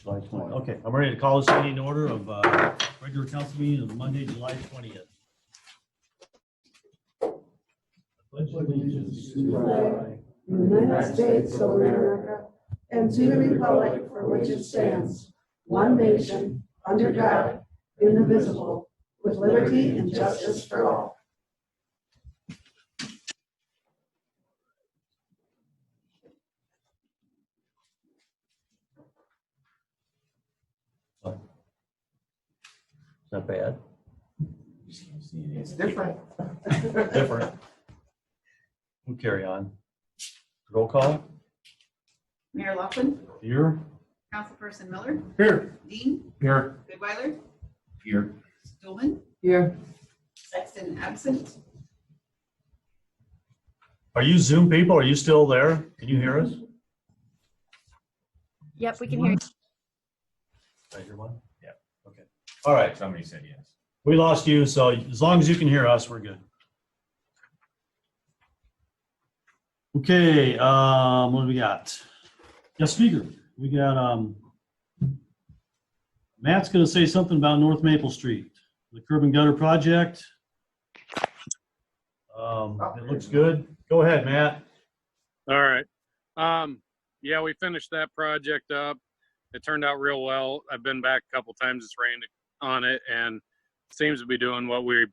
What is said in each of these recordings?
July 20th. Okay, I'm ready to call this meeting in order of regular council meeting of Monday, July 20th. Pledge allegiance to the flag of the United States of America and to the republic for which it stands, one nation, under God, indivisible, with liberty and justice for all. Is that bad? It's different. Different. We'll carry on. Roll call. Mayor Laughlin. Here. Councilperson Miller. Here. Dean. Here. Goodweiler. Here. Stulman. Here. Sexton absent. Are you Zoom people? Are you still there? Can you hear us? Yep, we can hear you. Did I hear one? Yeah. Okay. All right. Somebody said yes. We lost you, so as long as you can hear us, we're good. Okay, what do we got? Yeah, speaker. We got Matt's going to say something about North Maple Street, the curb and gutter project. It looks good. Go ahead, Matt. All right. Yeah, we finished that project up. It turned out real well. I've been back a couple times. It's rained on it and seems to be doing what we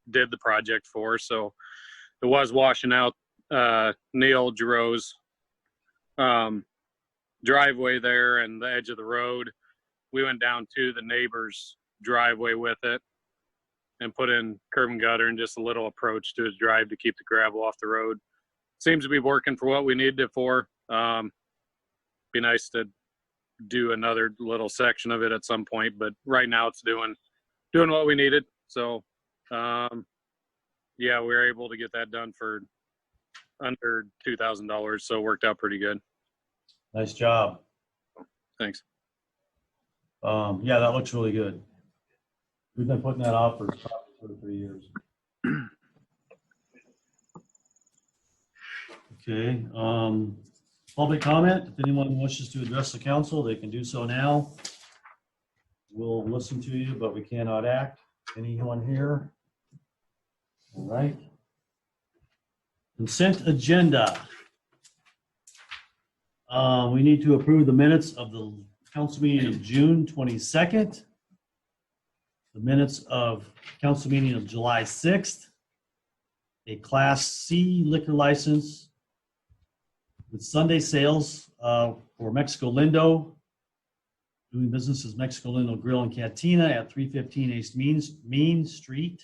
did the project for. So it was washing out Neil Giroux's driveway there and the edge of the road. We went down to the neighbor's driveway with it and put in curb and gutter and just a little approach to his drive to keep the gravel off the road. Seems to be working for what we needed it for. Be nice to do another little section of it at some point, but right now it's doing what we needed. So yeah, we were able to get that done for under $2,000, so it worked out pretty good. Nice job. Thanks. Yeah, that looks really good. We've been putting that off for probably 2 or 3 years. Okay, public comment. If anyone wishes to address the council, they can do so now. We'll listen to you, but we cannot act. Anyone here? All right. Consent agenda. We need to approve the minutes of the council meeting of June 22nd, the minutes of council meeting of July 6th, a Class C liquor license with Sunday sales for Mexico Lindo, doing business as Mexico Lindo Grill and Cantina at 315 East Main Street.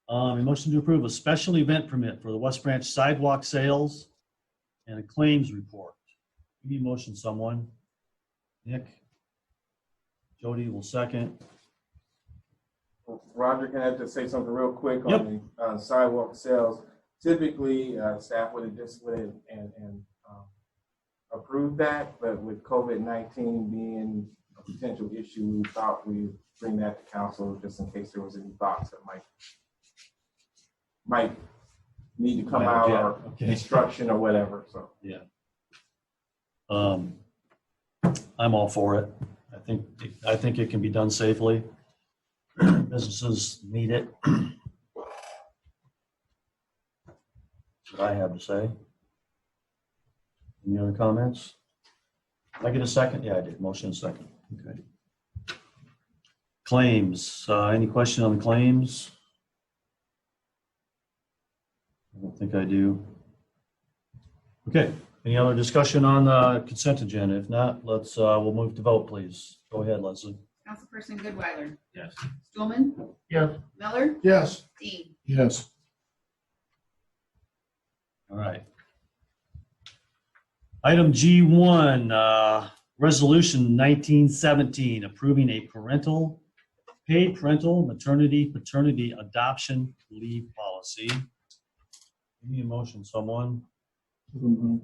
A motion to approve a special event permit for the West Branch sidewalk sales and a claims report. Give me a motion, someone. Nick? Jody will second. Roger, can I just say something real quick on the sidewalk sales? Typically, staff would have just went and approved that, but with COVID-19 being a potential issue, we thought we'd bring that to council just in case there was any thoughts that might need to come out or instruction or whatever. So yeah, I'm all for it. I think it can be done safely. Businesses need it. What I have to say. Any other comments? Did I get a second? Yeah, I did. Motion second. Okay. Claims. Any question on the claims? I don't think I do. Okay. Any other discussion on the consent agenda? If not, let's we'll move to vote, please. Go ahead, Leslie. Councilperson Goodweiler. Yes. Stulman. Yes. Miller. Yes. Dean. Yes. All right. Item G1, Resolution 1917, approving a paid parental maternity, paternity, adoption leave policy. Give me a motion, someone. Any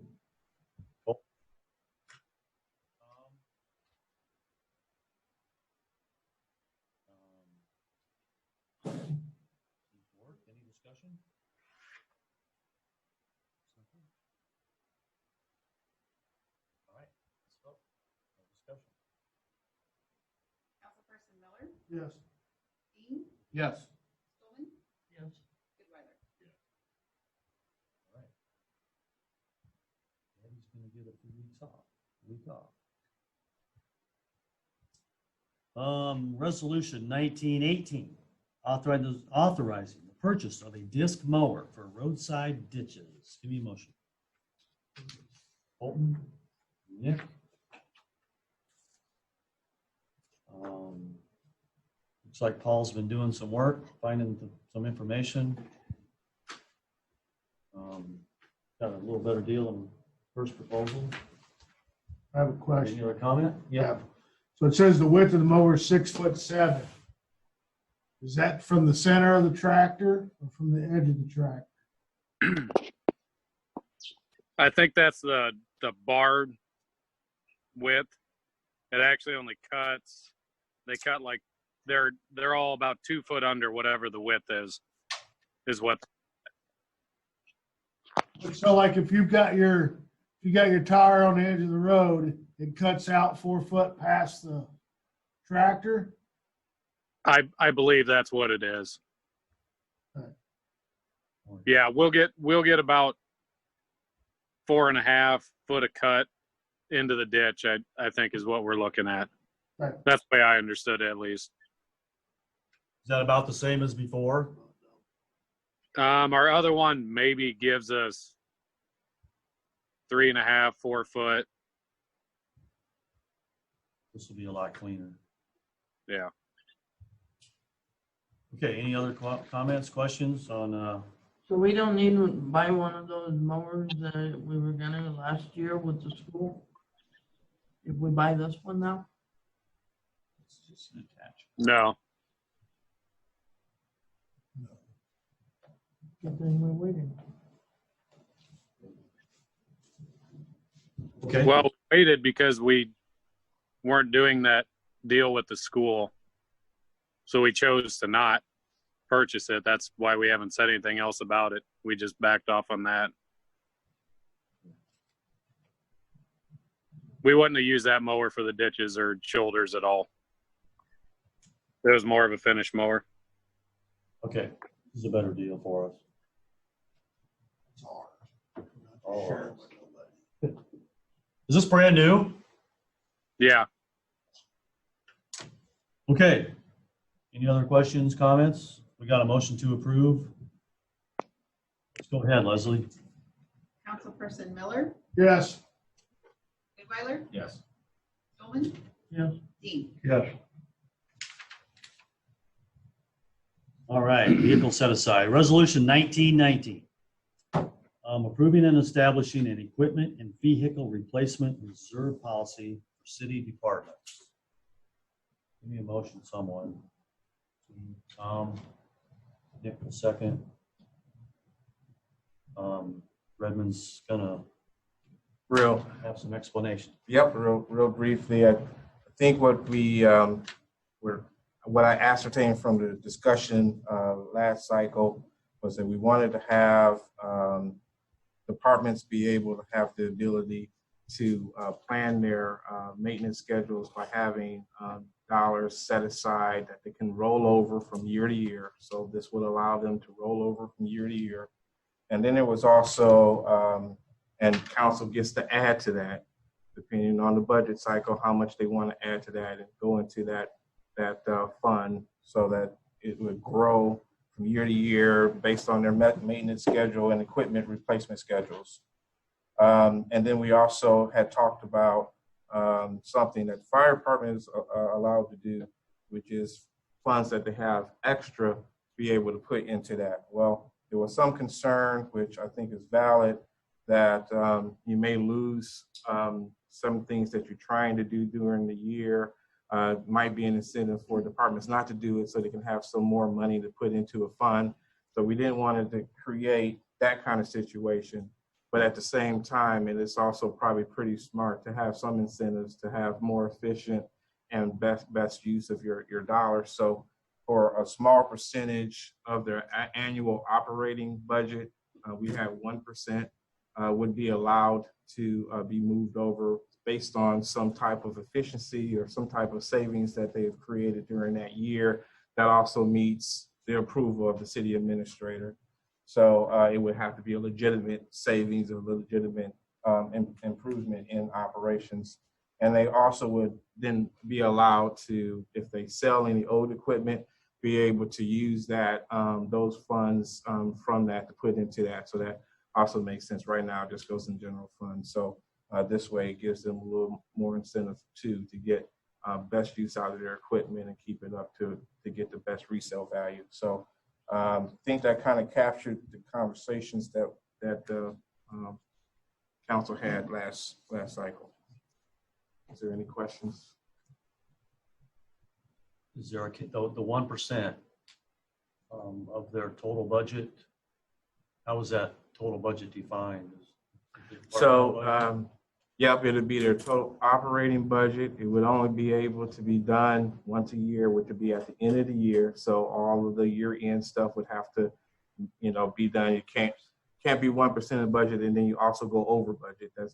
discussion? All right, let's vote. Yes. Dean, Yes. Stulman, Yes. Goodweiler. He's gonna get a few weeks off, week off. Resolution 1918, authorizing the purchase of a disc mower for roadside ditches. Give me a motion. Bolton, Nick. Looks like Paul's been doing some work, finding some information. Got a little better deal than first proposal. I have a Any question. other comment? Yeah. So it says the width of the mower is 6'7". Is that from the center of the tractor or from the edge of the tractor? I think that's the barred width. It actually only cuts. They cut like they're all about 2 foot under whatever the width is what. So like if you got your tire on the edge of the road, it cuts out 4 foot past the tractor. I believe that's what it is. Right. Yeah, we'll get about 4.5 foot of cut into the ditch. I think is what we're looking at. Right. That's the way I understood it, at least. Is that about the same as before? Our other one maybe gives us 3.5, 4 foot. This will be a lot cleaner. Yeah. Okay, any other comments, questions on, So we don't need to buy one of those mowers that we were gonna last year with the school? If we buy this one now? it's just an attachment. No. But then we're waiting. Okay. Well, we waited because we weren't doing that deal with the school. So we chose to not purchase it. That's why we haven't said anything else about it. We just backed off on that. We wouldn't have used that mower for the ditches or shoulders at all. It was more of a finish mower. Okay, this is a better deal for us. It's hard. Oh. Share it with nobody. Is this brand new? Yeah. Okay. Any other questions, comments? We got a motion to approve. Let's go ahead, Leslie. Councilperson Miller, Yes. Goodweiler, Yes. Stulman. Yes. Dean. Yes. All right, vehicle set aside. Resolution 1919. Approving and establishing an equipment and vehicle replacement reserve policy for city departments. Give me a motion, someone. Nick will second. Redmond's gonna Real, have some explanation. yep, real briefly, I think what what I ascertained from the discussion last cycle was that we wanted to have departments be able to have the ability to plan their maintenance schedules by having dollars set aside that they can roll over from year to year. So this would allow them to roll over from year to year. And then there was also, and council gets to add to that, depending on the budget cycle, how much they want to add to that and go into that fund so that it would grow from year to year based on their maintenance schedule and equipment replacement schedules. And then we also had talked about something that the fire department is allowed to do, which is funds that they have extra to be able to put into that. Well, there was some concern, which I think is valid, that you may lose some things that you're trying to do during the year. Might be an incentive for departments not to do it so they can have some more money to put into a fund. So we didn't want to create that kind of situation. But at the same time, it is also probably pretty smart to have some incentives to have more efficient and best use of your dollars. So for a small percentage of their annual operating budget, we have 1% would be allowed to be moved over based on some type of efficiency or some type of savings that they've created during that year that also meets the approval of the city administrator. So it would have to be a legitimate savings or legitimate improvement in operations. And they also would then be allowed to, if they sell any old equipment, be able to use that, those funds from that to put into that. So that also makes sense. Right now, it just goes in general fund. So this way it gives them a little more incentive to get best use out of their equipment and keep it up to get the best resale value. So I think that kind of captured the conversations that the council had last cycle. Is there any questions? Is there the 1% of their total budget? How is that total budget defined? So, yep, it'll be their total operating budget. It would only be able to be done once a year, which would be at the end of the year. So all of the year-end stuff would have to, be done. It can't be 1% of the budget and then you also go over budget. That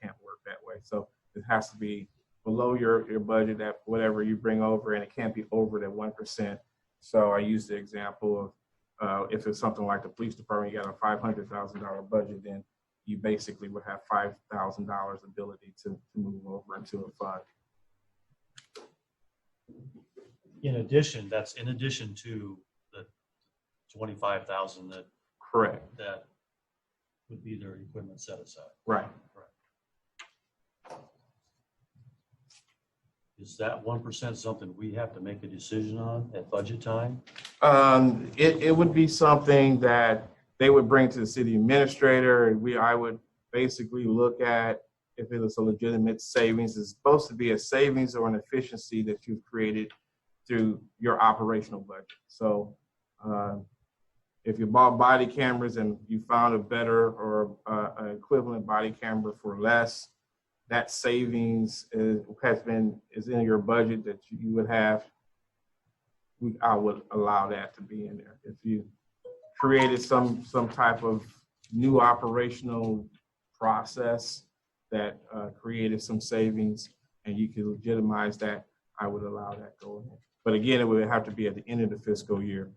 can't work that way. So it has to be below your budget at whatever you bring over, and it can't be over that 1%. So I use the example of if it's something like the police department, you got a $500,000 budget, then you basically would have $5,000 ability to move over into a fund. In addition, that's in addition to the 25,000 that Correct. that would be their equipment set aside. Right. Is that 1% something we have to make a decision on at budget time? It would be something that they would bring to the city administrator, and I would basically look at if it was a legitimate savings. It's supposed to be a savings or an efficiency that you've created through your operational budget. So if you bought body cameras and you found a better or an equivalent body camera for less, that savings is in your budget that you would have. I would allow that to be in there. If you created some type of new operational process that created some savings and you could legitimize that, I would allow that go in. But again, it would have to be at the end of the fiscal year,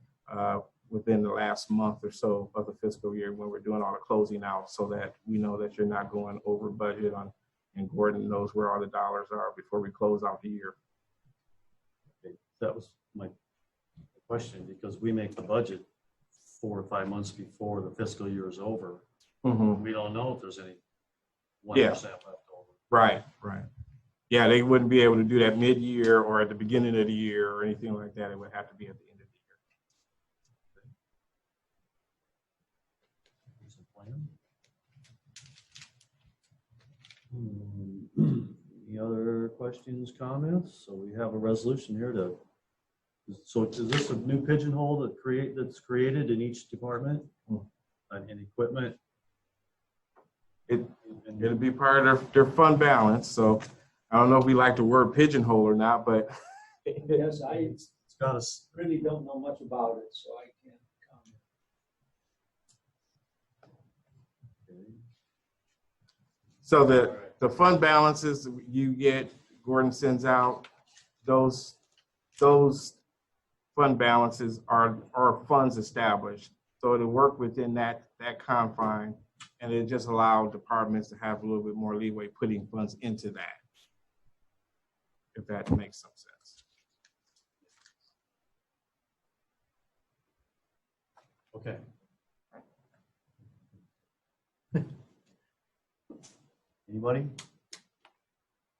within the last month or so of the fiscal year when we're doing all the closing out, so that we know that you're not going over budget on, and Gordon knows where all the dollars are before we close out the year. Okay. That was my question, because we make the budget 4 or 5 months before the fiscal year is over. Mm-hmm. We don't know if there's any 1% Yeah. left over. Right. Yeah, they wouldn't be able to do that mid-year or at the beginning of the year or anything like that. It would have to be at the end of the year. Any other questions, comments? So we have a resolution here so is this a new pigeonhole that's created in each department and equipment? It'll be part of their fund balance. So I don't know if we like the word pigeonhole or not, but Yes, I It's got a really don't know much about it, so I can't comment. so the fund balances you get, Gordon sends out, those fund balances are funds established. So it'll work within that confine, and it just allow departments to have a little bit more leeway putting funds into that, if that makes some sense. Okay. Anybody?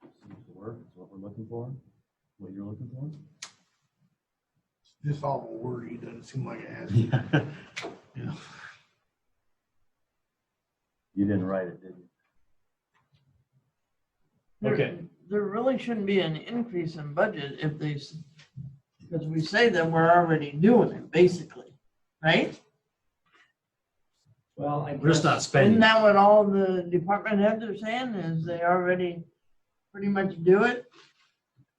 Seems to work. It's what we're looking for. What you're looking for? Just all wordy, doesn't seem like it has. Yeah. You didn't write it, did you? Okay. There really shouldn't be an increase in budget because we say that we're already doing it, basically, right? Well, We're just not Isn't spending. that what all the department heads are saying, is they already pretty much do it?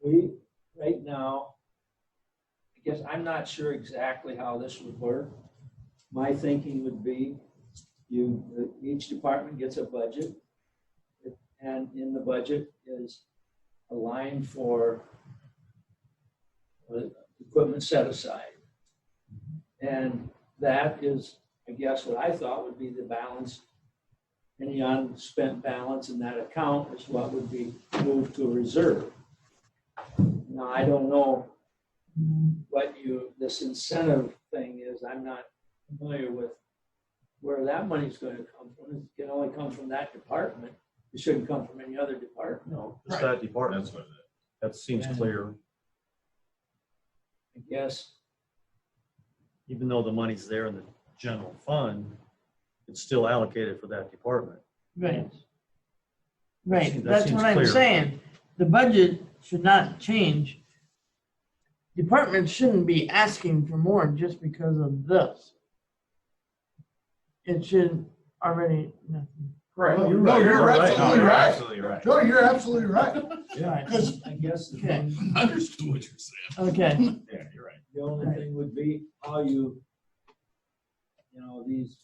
we, right now, I guess I'm not sure exactly how this would work. My thinking would be each department gets a budget, And in the budget is a line for equipment set aside. And that is, I guess, what I thought would be the balance. Any unspent balance in that account is what would be moved to a reserve. Now, I don't know what this incentive thing is. I'm not familiar with where that money's going to come from. It can only come from that department. It shouldn't come from any other department. No, it's that department. That's what it is. That seems clear, I guess, even though the money's there in the general fund, it's still allocated for that department. Right, That right. That's seems what I'm clear. saying. The budget should not change. Departments shouldn't be asking for more just because of this. It should already, Correct. No, You're no, right. you're absolutely you're right. absolutely right. No, you're absolutely right. right, Because I guess okay, I understood what you're saying. okay. Yeah, you're right. the only thing would be how these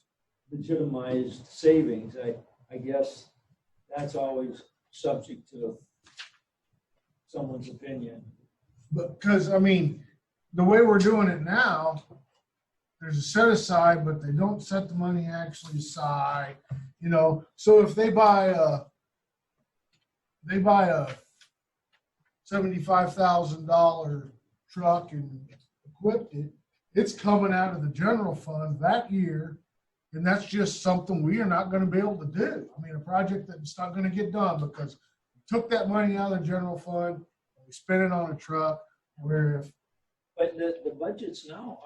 legitimized savings. I guess that's always subject to someone's opinion. because, I mean, the way we're doing it now, there's a set aside, but they don't set the money actually aside, So if they buy a $75,000 truck and equipped it, it's coming out of the general fund that year. And that's just something we are not going to be able to do. I mean, a project that's not going to get done because we took that money out of the general fund and we spent it on a truck. Where if But the budgets now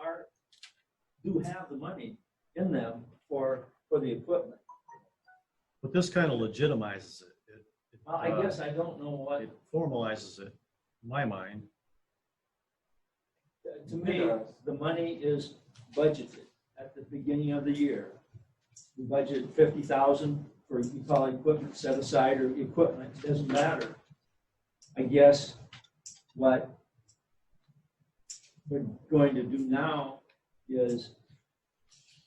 do have the money in them for the equipment. But this kind of legitimizes it. Well, I guess I don't know what, It formalizes it, in my mind. to me, the money is budgeted at the beginning of the year. We budget 50,000 for, you call it equipment set aside or equipment, doesn't matter. I guess what we're going to do now is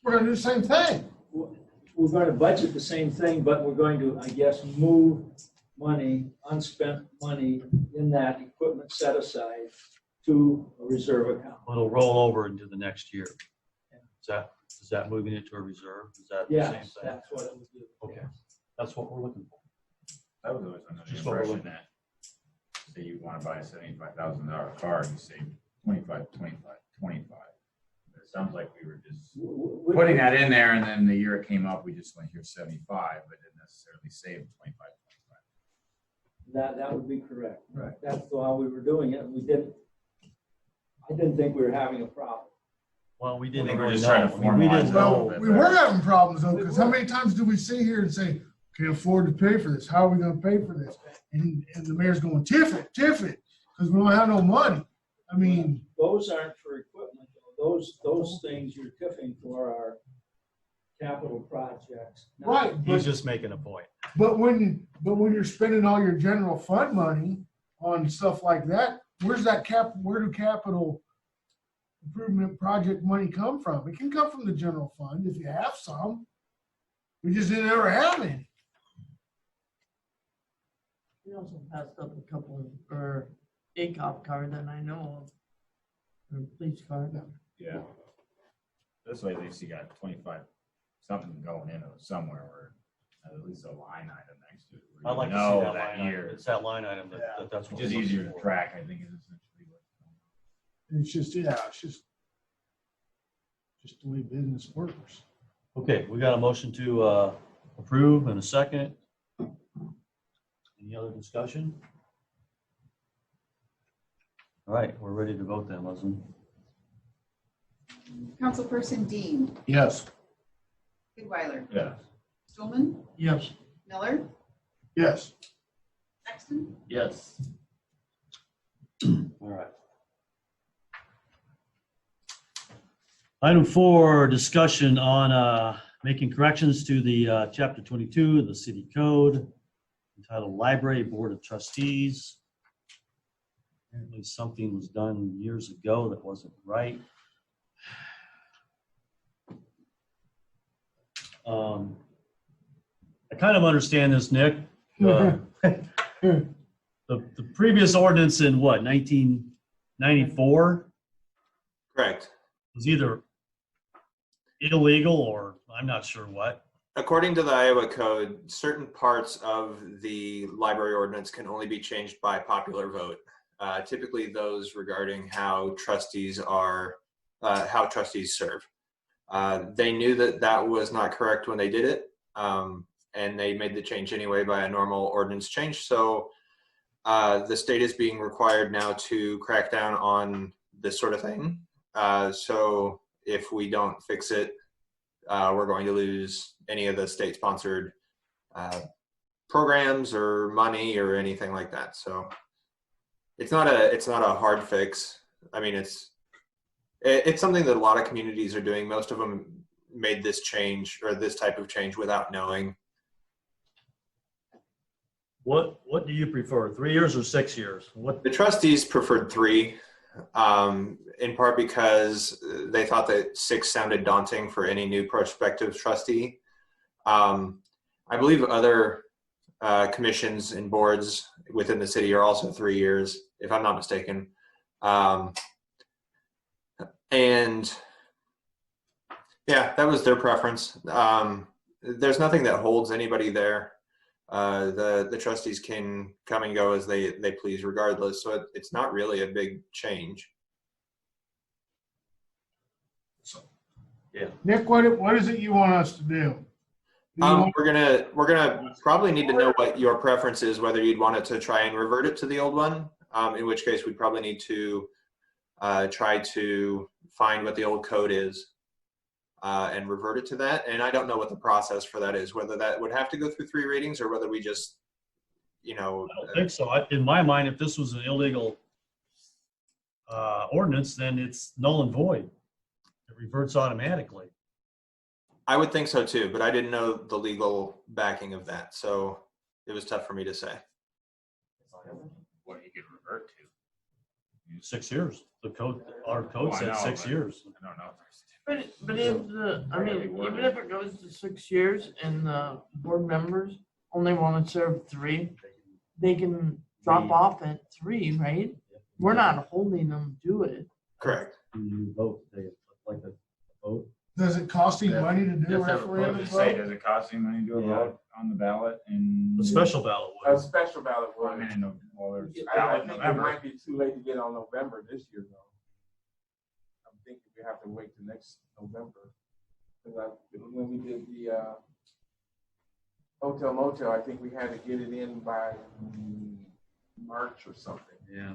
we're going to do the same thing. we're going to budget the same thing, but we're going to, I guess, move money, unspent money in that equipment set aside to a reserve account. It'll roll over into the next year. Is that moving it to a reserve? Is that the same Yes, thing? that's what it would do. Okay. That's what we're looking for. I was always under the Just what we're impression that, say you want to buy a $75,000 car, you save 25. But it sounds like we were just putting that in there, and then the year it came up, we just went here 75, but didn't necessarily save 25. That would be correct. Right. That's how we were doing it, and I didn't think we were having a problem. Well, we didn't I think we're really just know. trying to I mean, we formalize didn't it. Well, know. we were having problems though, because how many times do we sit here and say, can't afford to pay for this? How are we going to pay for this? And the mayor's going, tiff it, because we don't have no money. I mean, Those aren't for equipment, though. Those things you're tipping for are capital projects. not- right, He's just making a point. but when you're spending all your general fund money on stuff like that, where do capital improvement project money come from? It can come from the general fund if you have some. We just didn't ever have any. We also passed up a couple, or a cop car that I know of, or police car. Yeah. This way, at least you got 25, something going in somewhere, or at least a line item next to it. where I'd you like to see know that line item. year. It's that line item that's what Just we're easier looking to for. track, I think, is essentially what. It's just the way business works. Okay, we got a motion to approve and a second. Any other discussion? All right, we're ready to vote then, Leslie. Councilperson Dean, Yes. Goodweiler, Yeah. Stulman, Yes, Miller, Yes. Sexton, Yes. All right. Item 4, discussion on making corrections to the Chapter 22 of the City Code entitled Library Board of Trustees. Apparently something was done years ago that wasn't right. I kind of understand this, Nick. The previous ordinance in what, 1994 Correct. was either illegal or I'm not sure what. According to the Iowa Code, certain parts of the library ordinance can only be changed by popular vote. Typically those regarding how trustees serve. They knew that that was not correct when they did it, and they made the change anyway by a normal ordinance change. So the state is being required now to crack down on this sort of thing. So if we don't fix it, we're going to lose any of the state-sponsored programs or money or anything like that. So it's not a hard fix. I mean, it's something that a lot of communities are doing. Most of them made this change or this type of change without knowing. What do you prefer, 3 years or 6 years? What? The trustees preferred 3, in part because they thought that 6 sounded daunting for any new prospective trustee. I believe other commissions and boards within the city are also 3 years, if I'm not mistaken. And yeah, that was their preference. There's nothing that holds anybody there. The trustees can come and go as they please regardless. So it's not really a big change. Yeah. Nick, what is it you want us to do? We're gonna probably need to know what your preference is, whether you'd want it to try and revert it to the old one, in which case we'd probably need to try to find what the old code is and revert it to that. And I don't know what the process for that is, whether that would have to go through 3 readings or whether we just, I don't think so. In my mind, if this was an illegal ordinance, then it's null and void. It reverts automatically. I would think so too, but I didn't know the legal backing of that, so it was tough for me to say. What he could revert to. 6 years. Our code said 6 years. I don't know. But if even if it goes to 6 years and the board members only want to serve 3, they can drop off at 3, right? We're not holding them to it. Correct. You vote. They like to vote. Does it cost him money to do a Does referendum it say, vote? does it cost him money to do a vote on the ballot? And The special ballot A would. special ballot Well, I would. mean, there's a I ballot in think it November. might be too late to get on November this year, though. I'm thinking we have to wait till next November. Because when we did the hotel motel, I think we had to get it in by March or something. Yeah.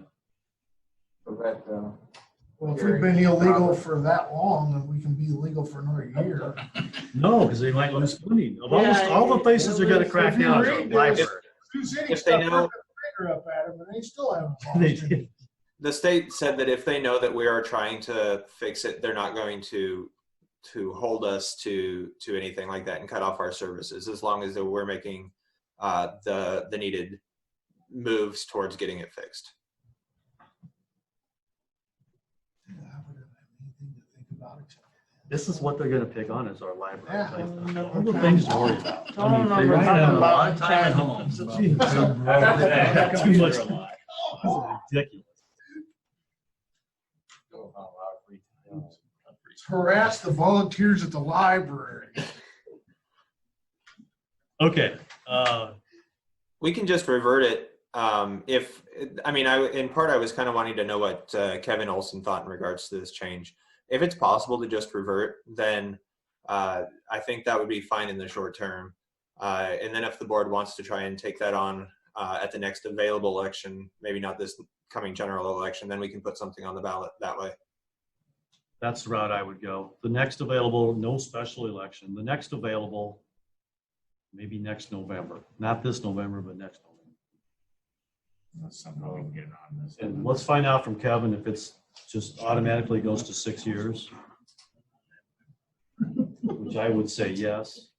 So that, Well, if we've been illegal for that long, then we can be illegal for another year. No, because they might lose funding. Of Yeah, all the places are going to crack if you down. read Library. this- Sioux City If they stuck know- their finger up at them and they still haven't. They lost it. did. The state said that if they know that we are trying to fix it, they're not going to hold us to anything like that and cut off our services, as long as we're making the needed moves towards getting it fixed. Yeah, I wouldn't have anything to think about except for This is what they're going to pick on is our library. Yeah. All the things to worry about. Tell them they we're might talking have a about lot of time at home. Jeez. Too much. That's ridiculous. harass the volunteers at the library. Okay. We can just revert it. In part, I was kind of wanting to know what Kevin Olson thought in regards to this change. If it's possible to just revert, then I think that would be fine in the short term. And then if the board wants to try and take that on at the next available election, maybe not this coming general election, then we can put something on the ballot that way. That's the route I would go. The next available, no special election. The next available, maybe next November. Not this November, but next November. Somehow we can get it on this. And let's find out from Kevin if it's just automatically goes to 6 years, which I would say yes.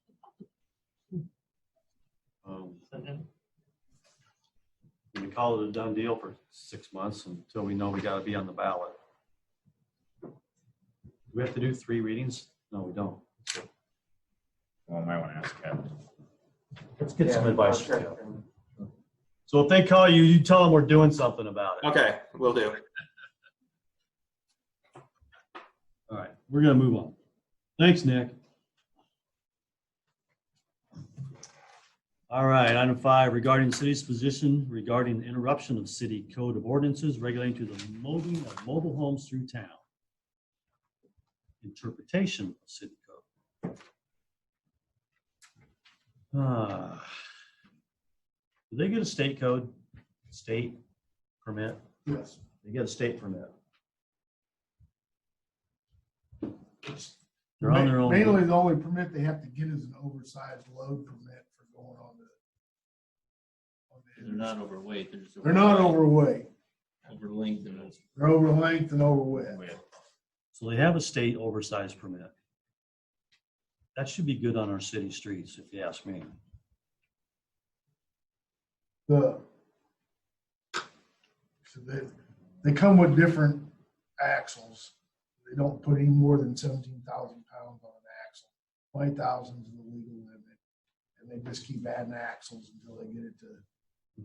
We call it a done deal for 6 months until we know we got to be on the ballot. Do we have to do 3 readings? No, we don't. Well, I might want to ask Kevin. Let's get some advice from I'll Kevin. check and So if they call you, you tell them we're doing something about it. Okay, will do. All right, we're gonna move on. Thanks, Nick. All right, item 5, regarding the city's position regarding the interruption of city code of ordinances regulating to the moving of mobile homes through town. Interpretation of city code. Do they get a state code, state permit? Yes. They get a state permit. They're on their own. Mainly, the only permit they have to get is an oversized load permit for going on the. They're not overweight, they're just. They're not overweight. Over length and They're over length and over width. So they have a state oversized permit. That should be good on our city streets, if you ask me. So they come with different axles. They don't put any more than 17,000 pounds on an axle. 20,000 is the legal limit. And they just keep adding axles until they get it to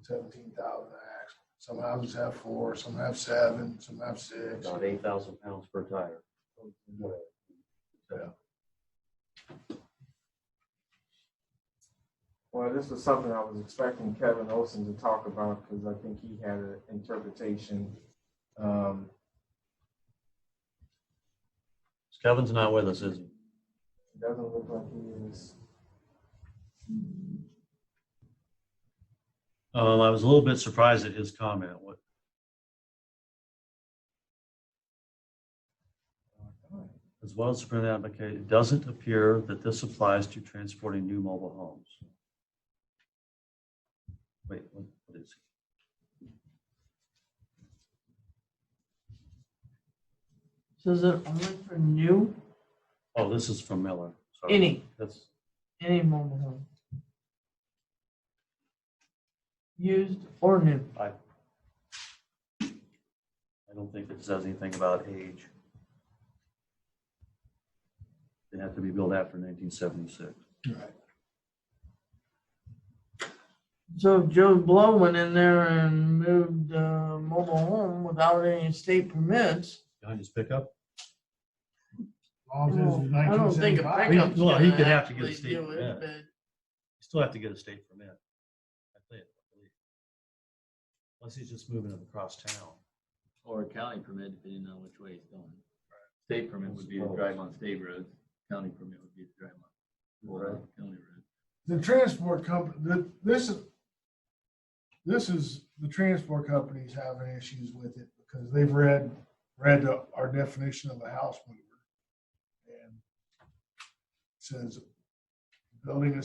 17,000 axle. Some houses have 4, some have 7, some have 6. About 8,000 pounds per tire. Yeah. Well, this was something I was expecting Kevin Olson to talk about because I think he had an interpretation. Kevin's not with us, is he? It doesn't look like he is. I was a little bit surprised at his comment. As well as the permit application, it doesn't appear that this applies to transporting new mobile homes. Wait, what is it? So is it only for new, Oh, this is from Miller. Sorry. any mobile home? Used or new? I don't think it says anything about age. They have to be built after 1976. Right. So if Joe Blow went in there and moved a mobile home without any state permits, Behind his pickup? As long as it's I don't think a 1975. pickup's Well, he gonna could have to get a actually state do it, permit. but You still have to get a state permit. I believe. Unless he's just moving it across town. or a county permit, depending on which way it's going. State permit would be to drive on state roads, county permit would be to drive on county roads. The transport company, this is the transport companies having issues with it because they've read our definition of a house mover. And it says building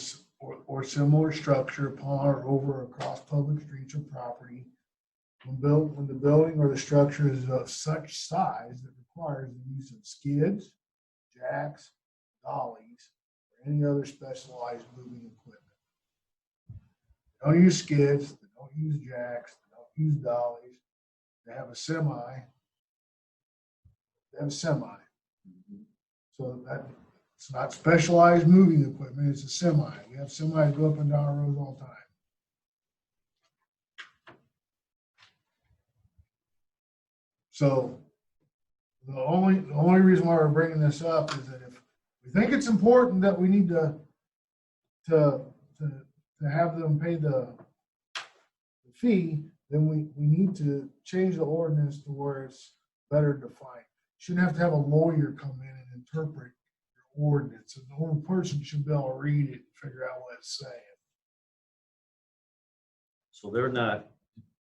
or similar structure upon or over or across public streets or property when the building or the structure is of such size that requires the use of skids, jacks, dollies, or any other specialized moving equipment. They don't use skids, they don't use jacks, they don't use dollies. They have a semi. So that it's not specialized moving equipment, it's a semi. We have semis go up and down our roads all the time. So the only reason why we're bringing this up is that if we think it's important that we need to have them pay the fee, then we need to change the ordinance to where it's better defined. Shouldn't have to have a lawyer come in and interpret your ordinance. The whole person should be able to read it and figure out what it's saying. So they're not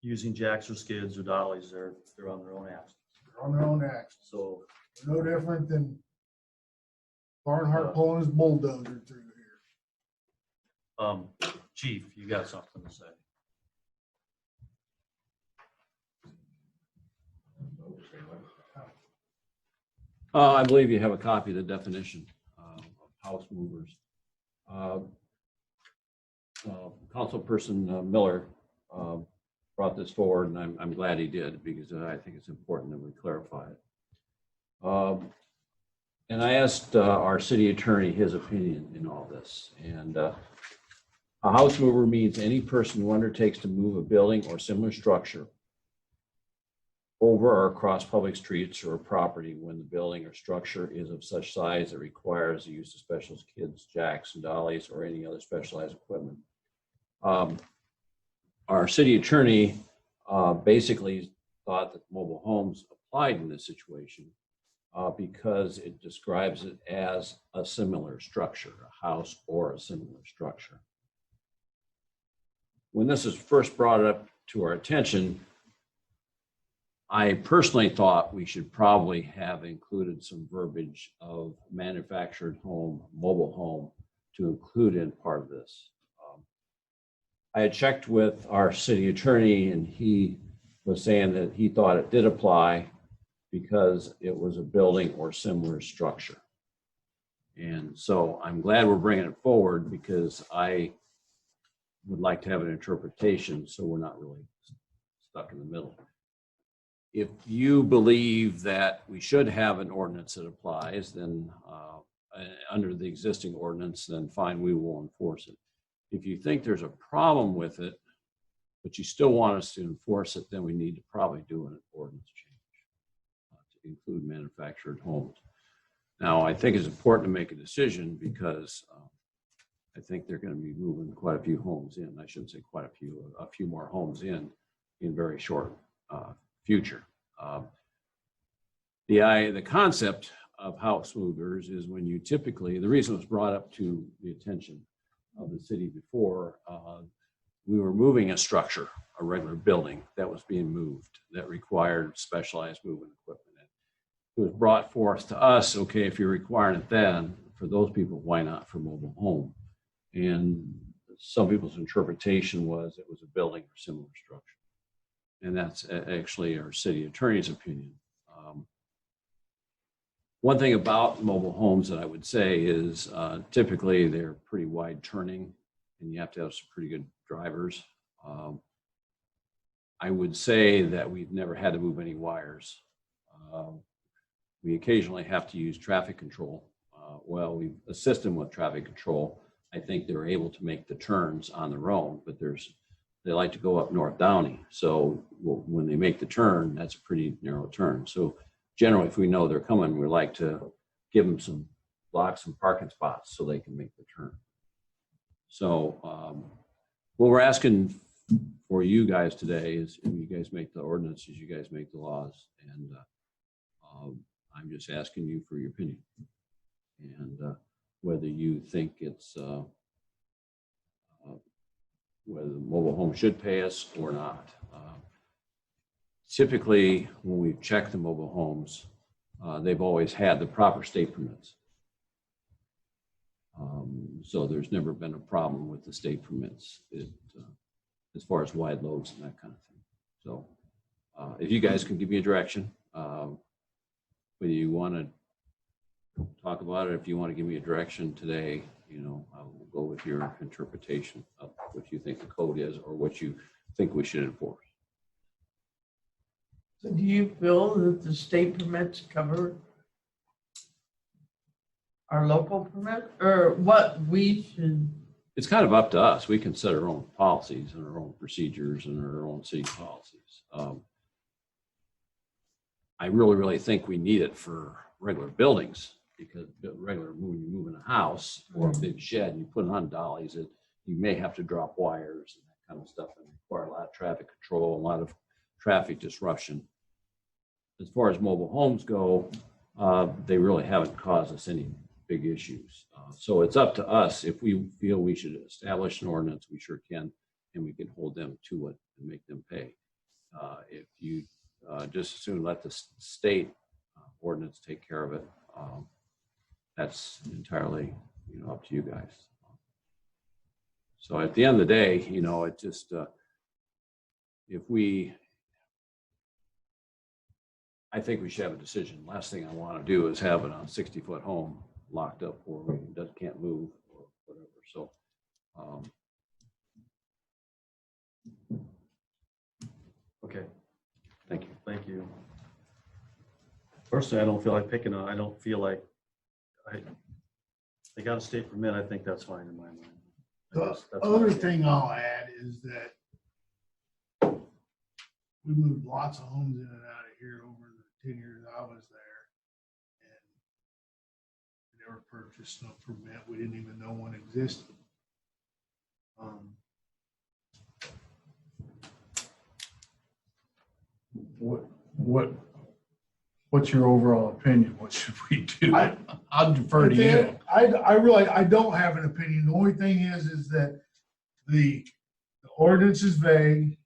using jacks or skids or dollies. They're on their own axles. They're on their own axle. So They're no different than Barnhart pulling his bulldozer through here. Chief, you got something to say? I believe you have a copy of the definition of house movers. Councilperson Miller brought this forward, and I'm glad he did, because I think it's important that we clarify it. And I asked our city attorney his opinion in all this, and A house mover means any person who undertakes to move a building or similar structure over or across public streets or property when the building or structure is of such size that requires the use of special skids, jacks, and dollies, or any other specialized equipment. Our city attorney basically thought that mobile homes applied in this situation because it describes it as a similar structure, a house or a similar structure. When this was first brought up to our attention, I personally thought we should probably have included some verbiage of manufactured home, mobile home, to include in part of this. I had checked with our city attorney, and he was saying that he thought it did apply because it was a building or similar structure. And so I'm glad we're bringing it forward because I would like to have an interpretation so we're not really stuck in the middle. If you believe that we should have an ordinance that applies, then under the existing ordinance, then fine, we will enforce it. If you think there's a problem with it, but you still want us to enforce it, then we need to probably do an ordinance change to include manufactured homes. Now, I think it's important to make a decision because I think they're going to be moving quite a few homes in. I shouldn't say quite a few more homes in very short future. The concept of house movers is when you typically, the reason it was brought up to the attention of the city before, we were moving a structure, a regular building that was being moved that required specialized moving equipment. It was brought forth to us, okay, if you're requiring it then, for those people, why not for mobile home? And some people's interpretation was it was a building or similar structure. And that's actually our city attorney's opinion. One thing about mobile homes that I would say is typically they're pretty wide turning and you have to have some pretty good drivers. I would say that we've never had to move any wires. We occasionally have to use traffic control. Well, we assist them with traffic control. I think they're able to make the turns on their own, but they like to go up North Downey. So when they make the turn, that's a pretty narrow turn. So generally, if we know they're coming, we like to give them some blocks and parking spots so they can make the turn. So what we're asking for you guys today is you guys make the ordinances, you guys make the laws, and I'm just asking you for your opinion and whether you think it's whether the mobile home should pay us or not. Typically, when we've checked the mobile homes, they've always had the proper state permits. So there's never been a problem with the state permits as far as wide loads and that kind of thing. So if you guys can give me a direction, whether you want to talk about it, if you want to give me a direction today, I will go with your interpretation of what you think the code is or what you think we should enforce. So do you feel that the state permits cover our local permit, or what we should? It's kind of up to us. We can set our own policies and our own procedures and our own city policies. I really think we need it for regular buildings because when you're moving a house or a big shed and you put it on dollies, you may have to drop wires and that kind of stuff and require a lot of traffic control, a lot of traffic disruption. As far as mobile homes go, they really haven't caused us any big issues. So it's up to us. If we feel we should establish an ordinance, we sure can, and we can hold them to it and make them pay. If you just as soon let the state ordinance take care of it, that's entirely up to you guys. So at the end of the day, it just I think we should have a decision. Last thing I want to do is have a 60-foot home locked up where we can't move or whatever. So Okay, thank you. thank you. Personally, I don't feel like picking I don't feel like they got a state permit. I think that's fine in my mind. The other thing I'll add is that we moved lots of homes in and out of here over the 10 years I was there. And we never purchased no permit. We didn't even know one existed. What's your overall opinion? What should we do? I'll defer to you. I realize I don't have an opinion. The only thing is that the ordinance is vague.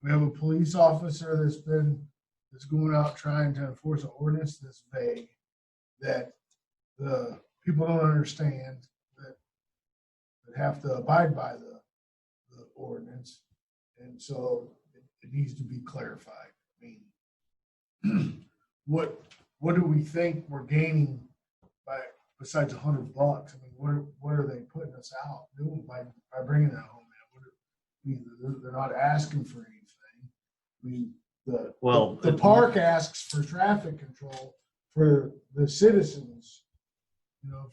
We have a police officer that's going out trying to enforce an ordinance that's vague, that the people don't understand, that have to abide by the ordinance. And so it needs to be clarified. I mean, what do we think we're gaining by besides $100? I mean, what are they putting us out doing by bringing that home in? They're not asking for anything. I mean, the park asks for traffic control for the citizens,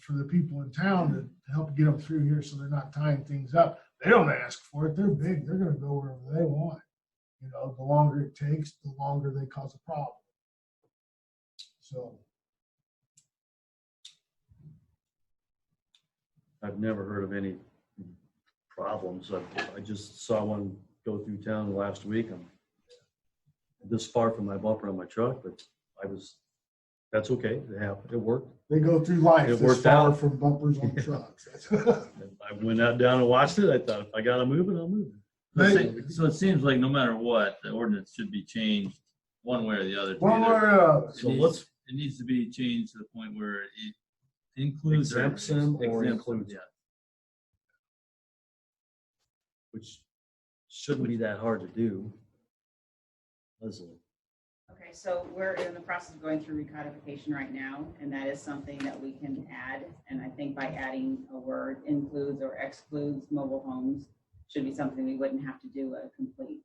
for the people in town to help get them through here so they're not tying things up. They don't ask for it. They're big. They're going to go wherever they want. The longer it takes, the longer they cause a problem. So I've never heard of any problems. I just saw one go through town last week. I'm this far from my bumper on my truck, but that's okay. It happened. It worked. They go through life It this worked far out. from bumpers on trucks. I went out down and watched it. I thought if I got to move it, I'll move it. So it seems like no matter what, the ordinance should be changed one way or the other. One way or the other. So let's It needs to be changed to the point where it includes. exempts them or exempts them, includes yeah. them, which shouldn't be that hard to do. Leslie. Okay, so we're in the process of going through recodification right now, and that is something that we can add. And I think by adding a word includes or excludes mobile homes should be something we wouldn't have to do a complete.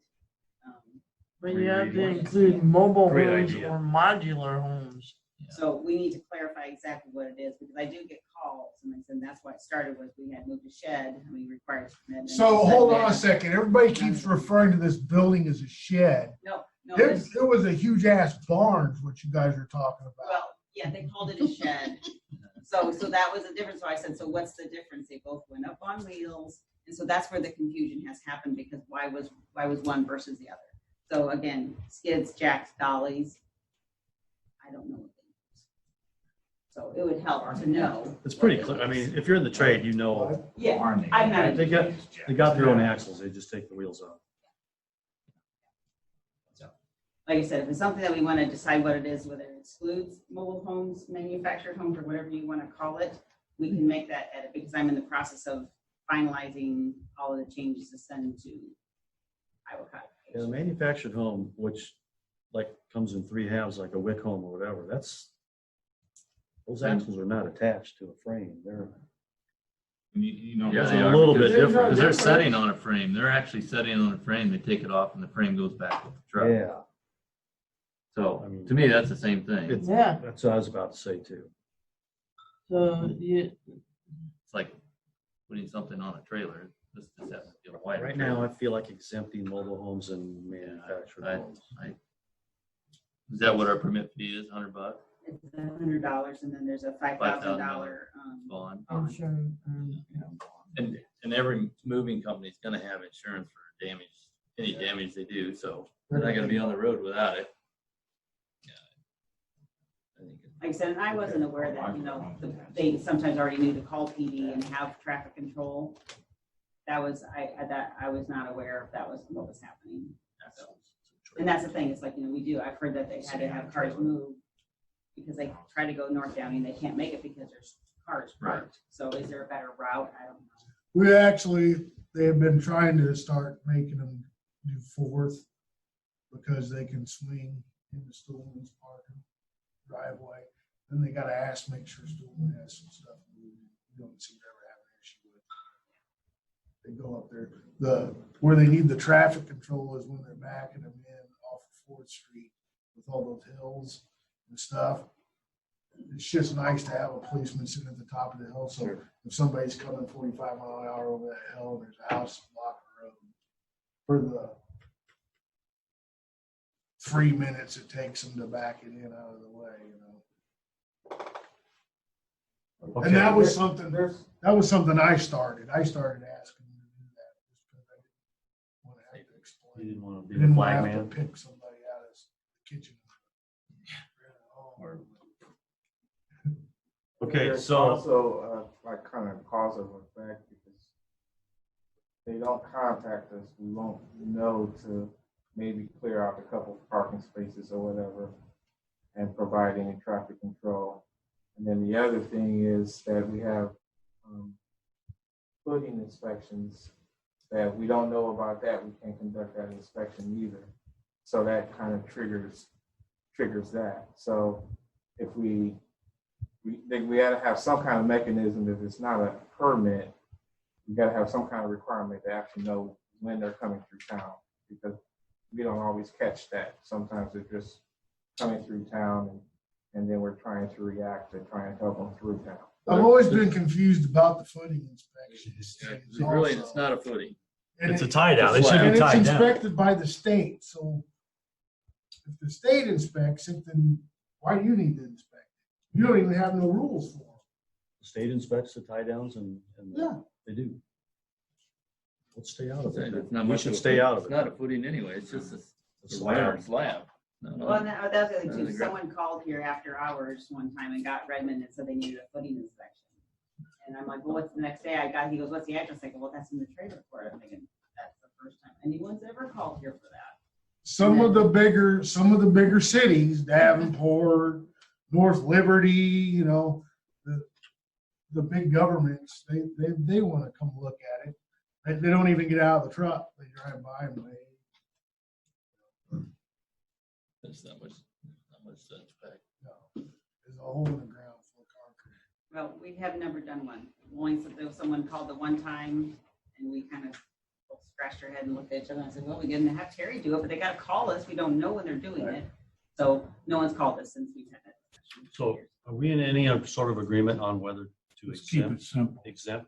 But you have to include mobile Great homes idea. or modular homes. So we need to clarify exactly what it is, because I do get calls, and they said that's why it started was we had moved a shed and we required permit. So hold on a second. Everybody keeps referring to this building as a shed. No, It was a huge ass barn, is what you guys are talking about. well, yeah, they called it a shed. So that was the difference. So I said, so what's the difference? They both went up on wheels. And so that's where the confusion has happened, because why was one versus the other? So again, skids, jacks, dollies. I don't know what they use. So it would help to know. It's pretty clear. I mean, if you're in the trade, you know. Yeah, I'm not. They got their own axles. They just take the wheels off. Like I said, if it's something that we want to decide what it is, whether it excludes mobile homes, manufactured homes, or whatever you want to call it, we can make that edit, because I'm in the process of finalizing all of the changes to send to Iowa codification. Yeah, the manufactured home, which like comes in 3 halves, like a Wick home or whatever, those axles are not attached to a frame. They're You know, Yeah, they a are, little because bit they're- different. Because they're setting on a frame. They're actually setting on a frame. They take it off and the frame goes back with the truck. yeah. So I mean, to me, that's the same thing. It's, Yeah. that's what I was about to say too. So you, It's like putting something on a trailer. This just has to be a wider Right trailer. now, I feel like exempting mobile homes and manufactured I- homes. Is that what our permit fee is? $100 It's $100, and then there's a $5,000 bond? insurance, And every moving company is going to have insurance for damage, any damage they do. So they're not going to be on the road without it. I think Like I said, and I wasn't aware that, they sometimes already knew to call PD and have traffic control. That was, I was not aware if that was what was happening. So, and that's the thing, it's like, I've heard that they had to have cars moved because they try to go north down and they can't make it because there's cars parked. So is there a better route? I don't know. They have been trying to start making them do fourth because they can swing into Stillman's parking driveway. Then they gotta make sure Stillman has some stuff. We don't seem to ever have an issue with it. They go up there. Where they need the traffic control is when they're backing them in off of 4th Street with all those hills and stuff. it's just nice to have a policeman sitting at the top of the hill. So if somebody's coming 45 mile an hour over that hill, and there's a house blocking the road for the 3 minutes it takes them to back it in out of the way, And that was something I started. I started asking them to do that just because I didn't want to have to explain. You didn't want to be I the didn't want flag to have man. to pick somebody out of the kitchen. Okay, There's so also like kind of cause of effect because they don't contact us. We won't know to maybe clear out a couple parking spaces or whatever and provide any traffic control. And then the other thing is that we have footing inspections that we don't know about that. We can't conduct that inspection either. So that kind of triggers that. So if we got to have some kind of mechanism that it's not a permit. We got to have some kind of requirement to actually know when they're coming through town because we don't always catch that. Sometimes they're just coming through town and then we're trying to react to try and help them through town. I've always been confused about the footing inspections. Really, it's not a footing. it's a tie down. They should And be it's tied down. inspected by the state, so if the state inspects it, then why do you need to inspect it? You don't even have no rules for The state inspects the tie downs and Yeah. they do. Let's stay out of it. It's not We much should of a stay foot- out of It's it. not a footing anyway, it's just a slab. slab. No, no. Well, and that was the other thing No, too. the Someone called here after hours one time and got Redmond and said they needed a footing inspection. And I'm like, well, what's the next day he goes, what's the address? I go, well, that's in the trailer court. I'm thinking, that's the first time anyone's ever called here for that. some of the bigger cities, Davenport, North Liberty, the big governments, they want to come look at it. They don't even get out of the truck. They drive by and wave. There's not much sense back. There's a hole in the ground full of concrete. Well, we have never done one. Only there was someone called the one time and we kind of both scratched our head and looked at each other and I said, well, we didn't have Terry do it, but they got to call us. We don't know when they're doing it. So no one's called us since we've had that discussion. So are we in any sort of agreement on whether to Let's keep it exempt? simple. Exempt?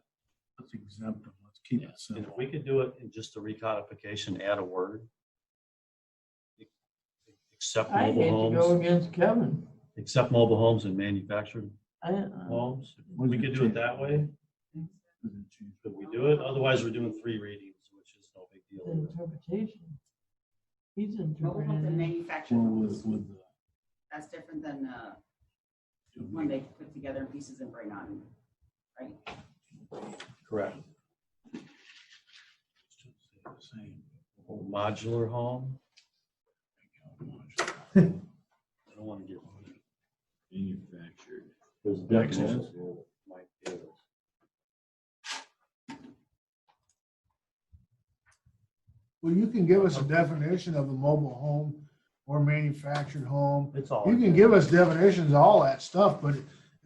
Let's exempt them. Let's keep it And simple. if we could do it in just a recodification, add a word. Except I mobile hate to go homes, against Kevin. except mobile homes and manufactured I, homes. We could do it that way. Could we do it? Otherwise, we're doing 3 readings, which is no big the deal. interpretation. He's Mobile homes and interpreting. manufactured Well, homes. with That's different than when they put together in pieces and bring on, right? Correct. Modular home. I don't want to get Manufactured. there's definitions. Might give us. Well, you can give us a definition of a mobile home or manufactured home. It's all. You can give us definitions of all that stuff, but at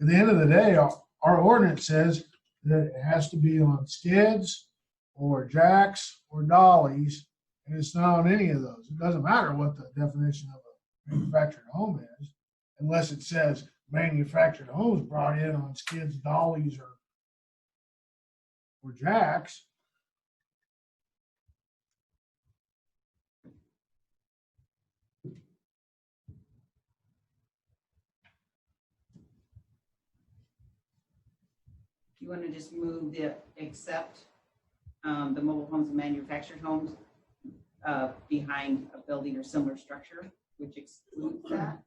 the end of the day, our ordinance says that it has to be on skids or jacks or dollies, and it's not on any of those. It doesn't matter what the definition of a manufactured home is, unless it says manufactured homes brought in on skids, dollies, or jacks. You want to just move the except the mobile homes and manufactured homes behind a building or similar structure, which excludes that?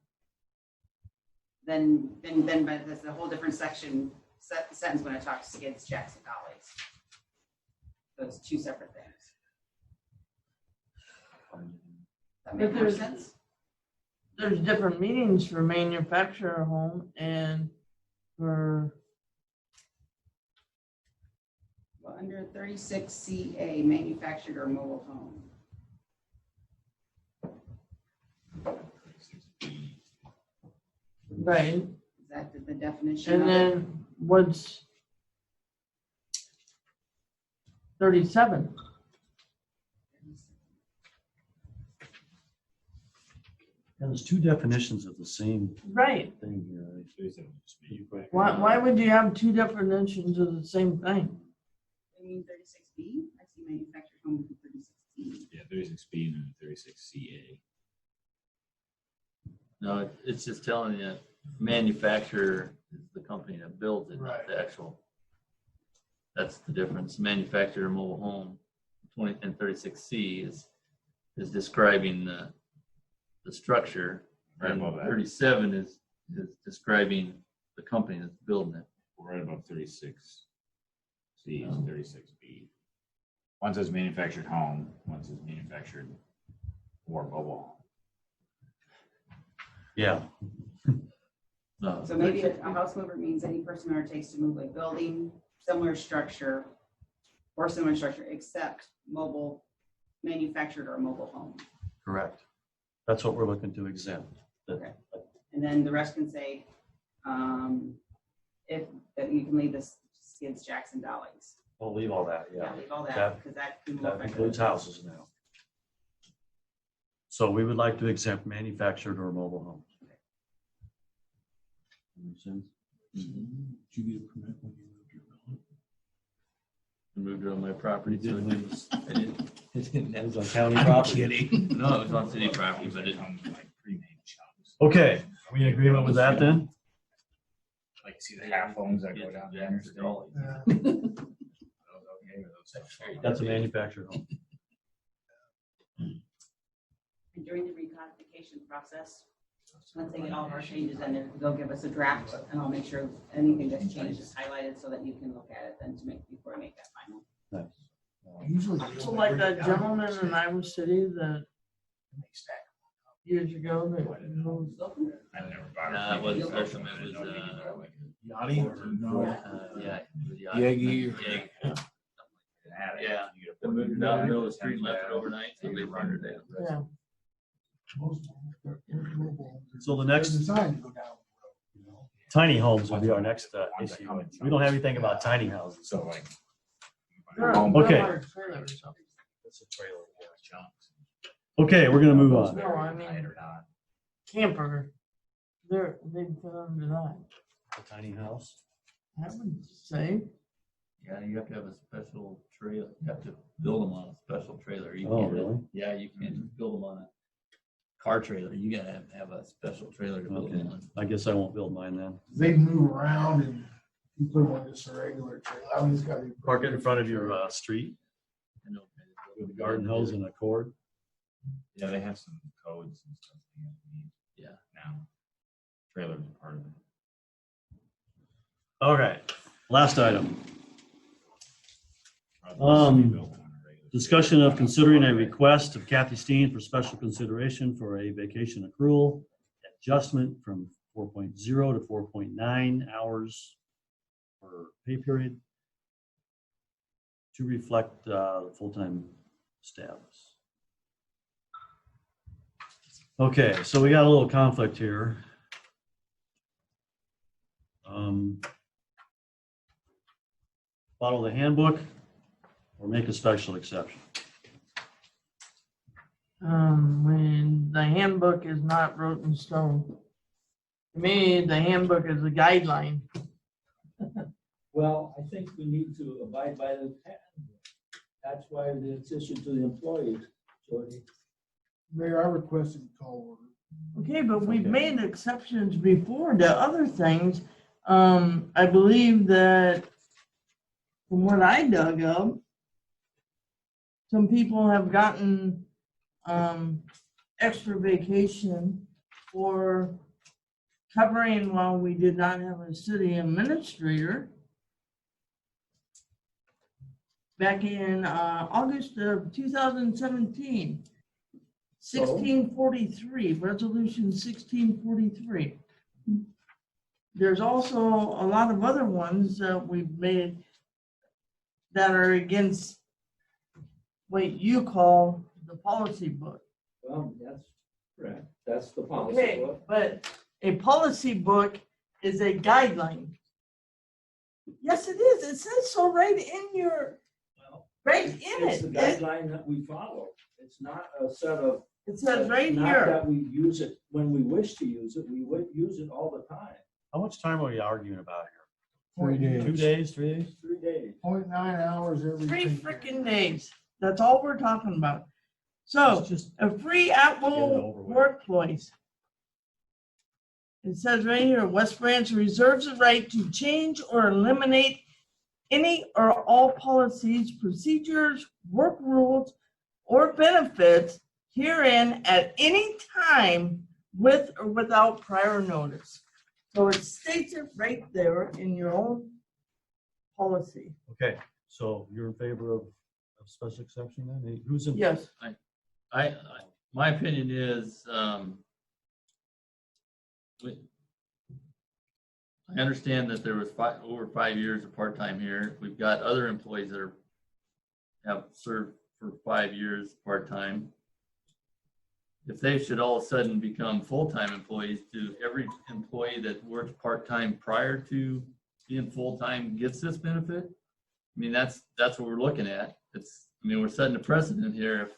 Then, but there's a whole different sentence when I talk skids, jacks, and dollies. Those 2 separate things. That make more sense? There's different meanings for manufacturer home and for, Well, under 36CA, manufactured or mobile home. right, Is that the definition? and of it? then what's 37? And there's two definitions of the same Right. thing here. Why would you have two definitions of the same thing? I mean, 36B, I see manufactured home in 36C. Yeah, 36B and 36CA. No, it's just telling you manufacturer is the company that builds it, not the actual. That's the difference. Manufactured or mobile home, 20 and 36C is describing the structure. Right And above that. 37 is describing the company that's building it. Right above 36C and 36B. One says manufactured home, one says manufactured or mobile home. Yeah. No, So maybe a house mover means any person undertakes to move a building, similar structure, or similar structure, except mobile, manufactured or mobile home. Correct. That's what we're looking to exempt. Okay. And then the rest can say, if, that you can leave this skids, jacks, and dollies. We'll leave all that, yeah. Leave all that, because that can. That includes houses now. So we would like to exempt manufactured or mobile homes. Makes sense? Did you get a permit when you moved your building? I moved it on my property. So I didn't. That was on county property. Kidding. No, it was on city property, but it. Like pre-made chunks. Okay, are we in agreement with that then? Like see the half homes that go down there. That's a manufactured home. And during the recodification process, once they get all of our changes in there, they'll give us a draft, and I'll make sure anything that's changed is highlighted so that you can look at it then to make, before I make that final. Nice. Usually. So like that gentleman in Iowa City that years ago that moved. I've never bought Nah, it wasn't special, it was, Yachty? No. yeah. it was Yagi. Yagi. Yeah, they moved it out in the middle of the street and left it overnight, so they burned it down. Yeah. So the next Designed to go down. tiny homes will be our next issue. We don't have anything about tiny houses. So like. Okay. It's a trailer, chunks. Okay, we're gonna move on. No, I mean, camper, they put under that. A tiny house. I would say, Yeah, you have to have a special trailer, you have to build them on a special trailer. You Oh, can't- really? Yeah, you can't just build them on a car trailer, you gotta have a special trailer to build them Okay. on. I guess I won't build mine then. They move around and you put them on just a regular trailer. I mean, it's gotta be. Park it in front of your street I know, with a garden hose and a cord. Yeah, they have some codes and stuff. They have to meet Yeah. now. Trailers are part of it. Okay, last item. Built on a regular Discussion of considering a request of Kathy Steen for special consideration for a vacation accrual adjustment from 4.0 to 4.9 hours per pay period to reflect the full-time status. Okay, so we got a little conflict here. Follow the handbook or make a special exception. when the handbook is not wrote in stone. To me, the handbook is a guideline. Well, I think we need to abide by the handbook. That's why it's issued to the employees, Jody. Mayor, I requested a call order. Okay, but we've made exceptions before to other things. I believe that from what I dug up, some people have gotten extra vacation for covering while we did not have a city administrator. Back in August of 2017, 1643, resolution 1643. There's also a lot of other ones that we've made that are against what you call the policy book. Well, that's correct. That's the policy Okay, book. but a policy book is a guideline. Yes, it is. It says so right in your, right in It's the it. guideline that we follow. It's not a set of It says right Not here, that we use it when we wish to use it, we would use it all the time. How much time are we arguing about here? 3 days. 2 days, 3 days? 3 days. 0.9 hours every. 3 2 freaking days. That's all we're talking about. So, It's just, a free Get it at-will over with. workplace. It says right here, West Branch reserves the right to change or eliminate any or all policies, procedures, work rules, or benefits herein at any time with or without prior notice. So it states it right there in your own policy. okay, so you're in favor of special exception then? Who's in? Yes. My opinion is, I understand that there was over 5 years of part-time here. We've got other employees that have served for 5 years part-time. If they should all of a sudden become full-time employees, do every employee that worked part-time prior to being full-time gets this benefit? I mean, that's what we're looking at. We're setting a precedent here.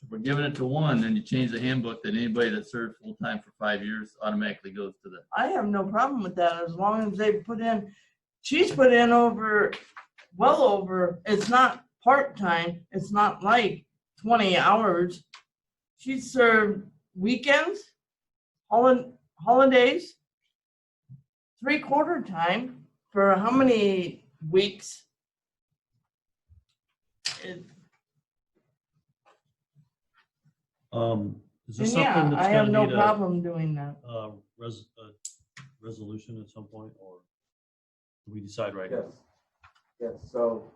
If we're giving it to one, then you change the handbook that anybody that served full-time for 5 years automatically goes to the. I have no problem with that as long as they put in, she's put in well over, it's not part-time, it's not like 20 hours. She served weekends, holidays, 3/4 time for how many weeks? Is this And yeah, something that's I have gonna no need problem doing that. a resolution at some point, or do we decide right Yes, now? yes, so,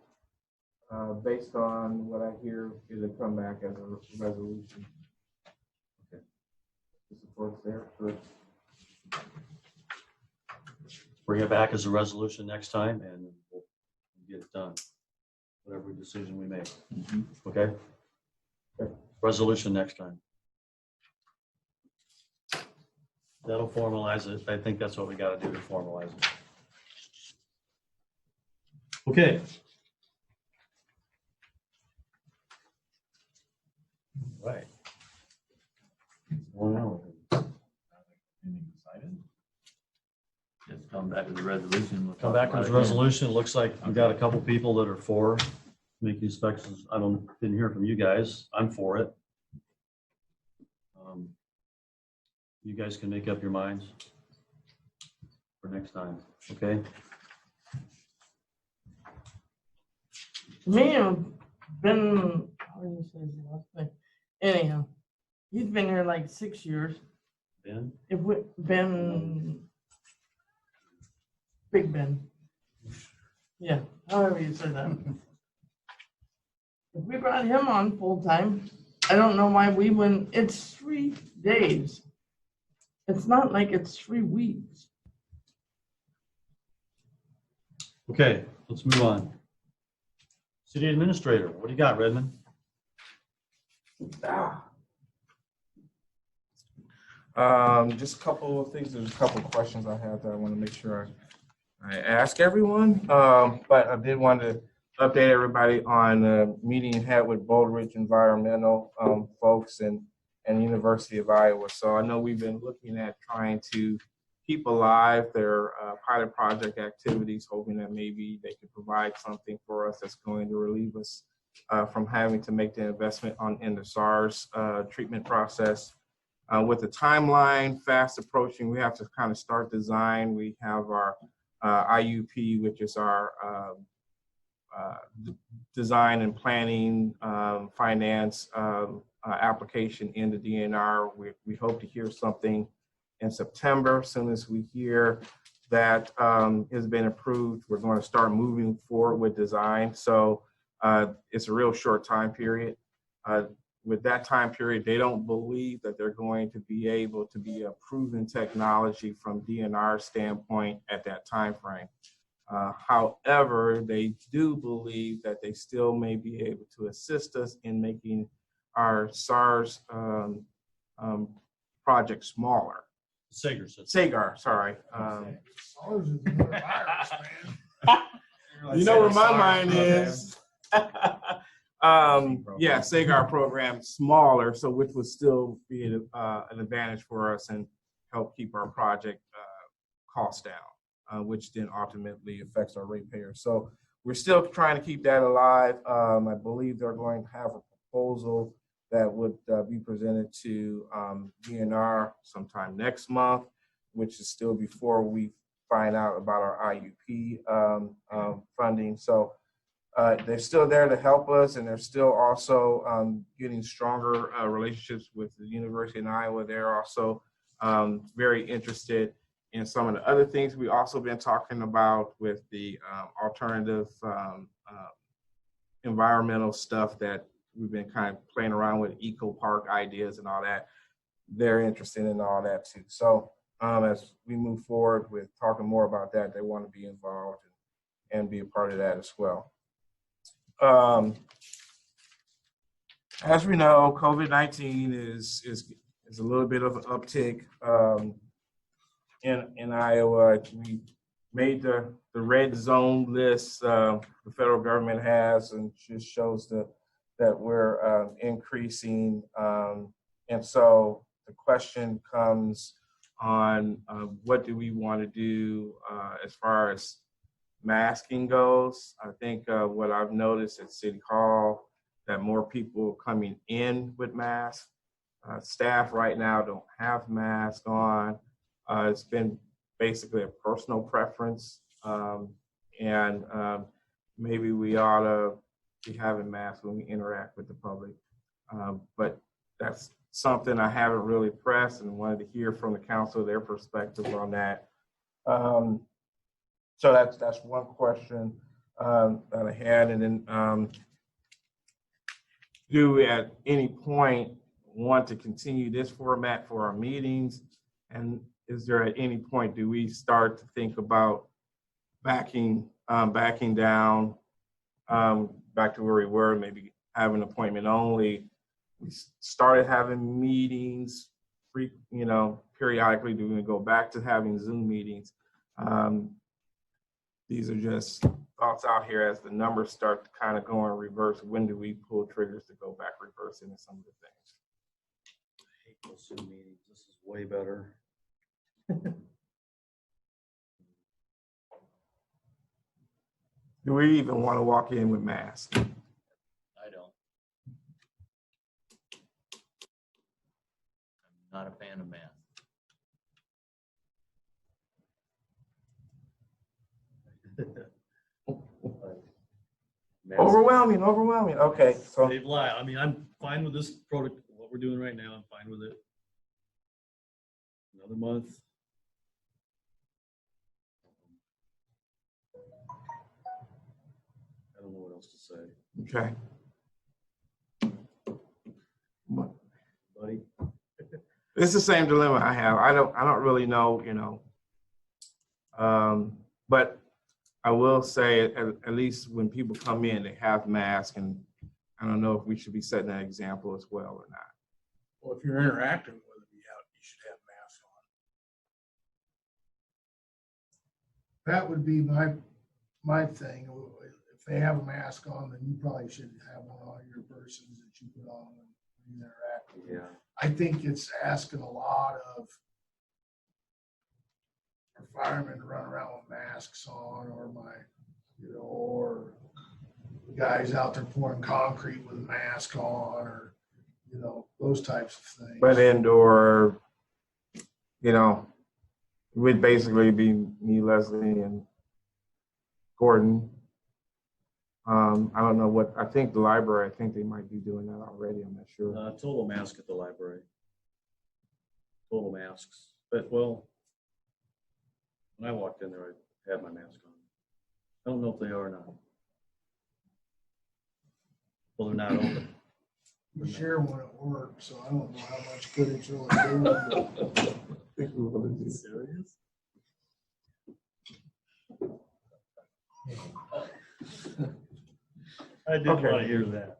based on what I hear, it'll come back as a resolution. Okay. The support's there, good. Bring it back as a resolution next time and we'll get it done. Whatever decision we make. Okay? Resolution next time. That'll formalize it. I think that's what we gotta do to formalize it. Okay. Right. 1 hour. Anything decided? Just come back with a resolution. We'll Come talk back about with a it again. resolution. It looks like we've got a couple people that are for making inspections. Didn't hear from you guys. I'm for it. You guys can make up your minds for next time, okay? To me, I've been, how do you say his last name? Anyhow, he's been here like 6 years. Ben? Big Ben. Yeah, however you say that. If we brought him on full-time, I don't know why we wouldn't, it's 3 days. It's not like it's 3 weeks. Okay, let's move on. City Administrator, what do you got, Redmond? Just a couple of things. There's a couple of questions I have that I want to make sure I ask everyone. But I did want to update everybody on the meeting you had with Boulder Ridge Environmental folks and University of Iowa. So I know we've been looking at trying to keep alive their pilot project activities, hoping that maybe they could provide something for us that's going to relieve us from having to make the investment in the SARS treatment process. With the timeline fast approaching, we have to kind of start design. We have our IUP, which is our design and planning, finance application in the DNR. We hope to hear something in September. As soon as we hear that has been approved, we're going to start moving forward with design. So it's a real short time period. With that time period, they don't believe that they're going to be able to be a proven technology from DNR standpoint at that time frame. However, they do believe that they still may be able to assist us in making our SARS project smaller. Sager system. Sagar, sorry. SARS is another virus, man. You know where my mind is. Yeah, SAGAR program smaller, so which would still be an advantage for us and help keep our project costs down, which then ultimately affects our ratepayers. So we're still trying to keep that alive. I believe they're going to have a proposal that would be presented to DNR sometime next month, which is still before we find out about our IUP funding. So they're still there to help us, and they're still also getting stronger relationships with the University of Iowa. They're also very interested in some of the other things we also been talking about with the alternative environmental stuff that we've been kind of playing around with, eco park ideas and all that. They're interested in all that too. So as we move forward with talking more about that, they want to be involved and be a part of that as well. As we know, COVID-19 is a little bit of an uptick in Iowa. We made the red zone list the federal government has, and just shows that we're increasing. And so the question comes on what do we want to do as far as masking goes. I think what I've noticed at City Hall, that more people coming in with masks. Staff right now don't have masks on. It's been basically a personal preference, and maybe we ought to be having masks when we interact with the public. But that's something I haven't really pressed, and wanted to hear from the council their perspective on that. So that's one question that I had. And then do we at any point want to continue this format for our meetings? And is there at any point do we start to think about backing down back to where we were, maybe having appointment only? We started having meetings periodically. Do we go back to having Zoom meetings? These are just thoughts out here as the numbers start to kind of go in reverse. When do we pull triggers to go back reverse into some of the things? I hate those Zoom meetings. This is way better. Do we even want to walk in with masks? I don't. I'm not a fan of masks. Overwhelming. Okay, so They've lied. I mean, I'm fine with this product, what we're doing right now. I'm fine with it. Another month. I don't know what else to say. okay. Buddy. It's the same dilemma I have. I don't really know, but I will say at least when people come in, they have masks, and I don't know if we should be setting that example as well or not. Well, if you're interacting with them, you should have masks on. That would be my thing. If they have a mask on, then you probably should have one on your persons that you put on when you interact with them. Yeah. I think it's asking a lot of our firemen to run around with masks on, or the guys out there pouring concrete with a mask on, or, those types of things. But indoor, would basically be me, Leslie, and Gordon. I don't know what, I think the library, I think they might be doing that already. I'm not sure. Total mask at the library. Total masks. But, well, when I walked in there, I had my mask on. I don't know if they are or not. Well, they're not open. We share one at work, so I don't know how much good it's really doing. Serious? I didn't Okay. want to hear that.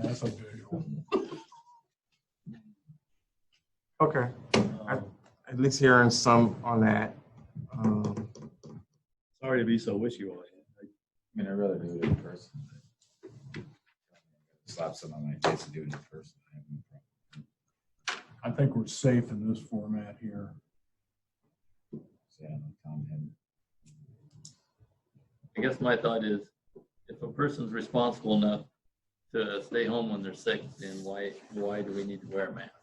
That's a visual. Okay. At least hearing some on that. Sorry to be so wishy-washy. I mean, I'd rather do it in person. slap something on my face to do it in person. I have no problem. I think we're safe in this format here. So, yeah, Tom had- I guess my thought is, if a person's responsible enough to stay home when they're sick, then why do we need to wear a mask?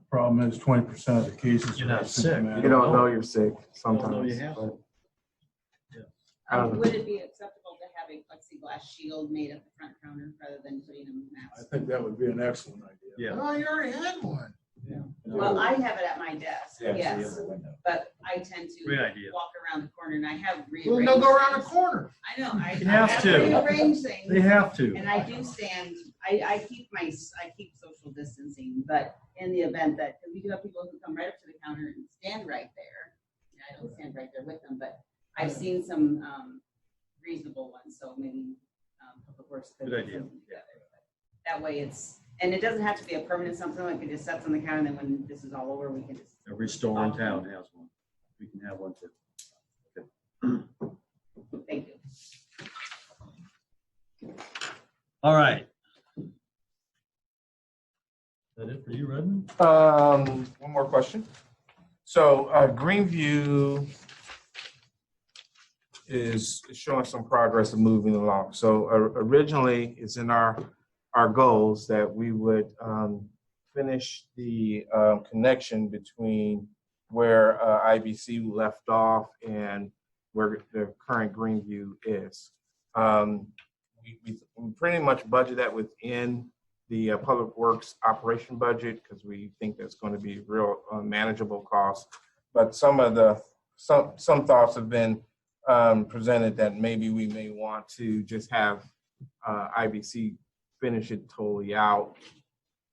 Problem is 20% of the cases. You're are not sick. asymptomatic. You don't know you're sick Don't know sometimes. you have. but- I don't know. Would it be acceptable to have a plexiglass shield made at the front counter rather than putting a I mask? think that would be an excellent idea. Yeah. Oh, you already had one. Well, I have it at my desk, Yeah, yes, it's the other window. but I tend Great to idea. walk around the corner and I have Well, rearranged. they'll go around the things. corner. I know, I You have have to. rearranged things. They have to. And I do stand, I keep social distancing, but in the event that, because we do have people who come right up to the counter and stand right there. And I don't stand right there with them, but I've seen some reasonable ones, so maybe Public Works could. Good put idea. something together. That way and it doesn't have to be a permanent something, like it just sets on the counter, and then when this is all over, we can just. Every store in town has one. We can have one too. Thank you. All right. Is that it for you, Redmond? One more question. So Greenview is showing some progress of moving along. So originally, it's in our goals that we would finish the connection between where IBC left off and where the current Greenview is. We pretty much budget that within the Public Works operation budget because we think that's going to be real manageable cost. But some thoughts have been presented that maybe we may want to just have IBC finish it totally out.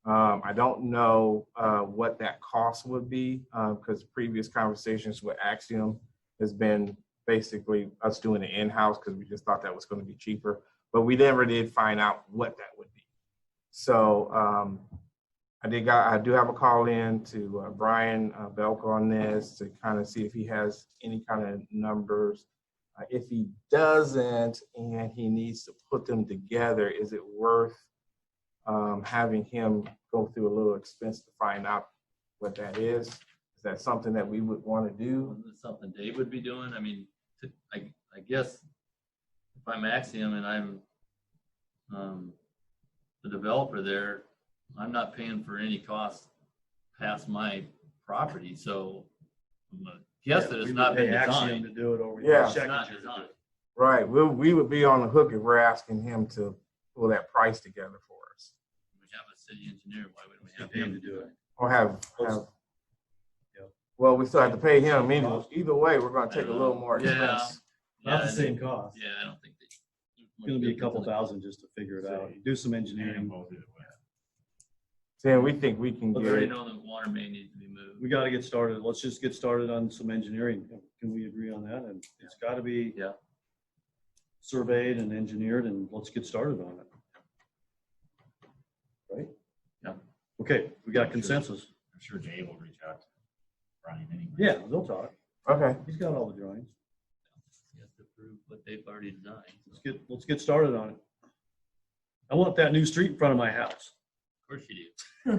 I don't know what that cost would be because previous conversations with Axiom has been basically us doing it in-house because we just thought that was going to be cheaper, but we never did find out what that would be. So I do have a call in to Brian Belk on this to kind of see if he has any kind of numbers. If he doesn't and he needs to put them together, is it worth having him go through a little expense to find out what that is? Is that something that we would want to do? Isn't it something Dave would be doing? I mean, I guess if I'm Axiom and I'm the developer there, I'm not paying for any costs past my property, so I'm gonna guess that it's not been designed. To do it over. Yeah. It's not designed. Right. We would be on the hook if we're asking him to pull that price together for us. We have a city engineer, why wouldn't we have Pay him him to do it. Or have Yeah. well, we still have to pay him. Either way, we're going to take a little more Yeah. expense. Not the Yeah, same cost. Yeah, I don't think they. It's gonna be a couple thousand just to figure it out. Do some engineering. Then we think we can But we get already it. know the water main needs to be moved. We gotta get started. Let's just get started on some engineering. Can we agree on that? And it's gotta be Yeah. surveyed and engineered, and let's get started on it. Right? Yeah. Okay, we got consensus. I'm sure Jay will reach out to Brian anyway. Yeah, they'll talk. Okay. He's got all the drawings. You have to prove what they've already designed. Let's get started on it. I want that new street in front of my house. Of course you do.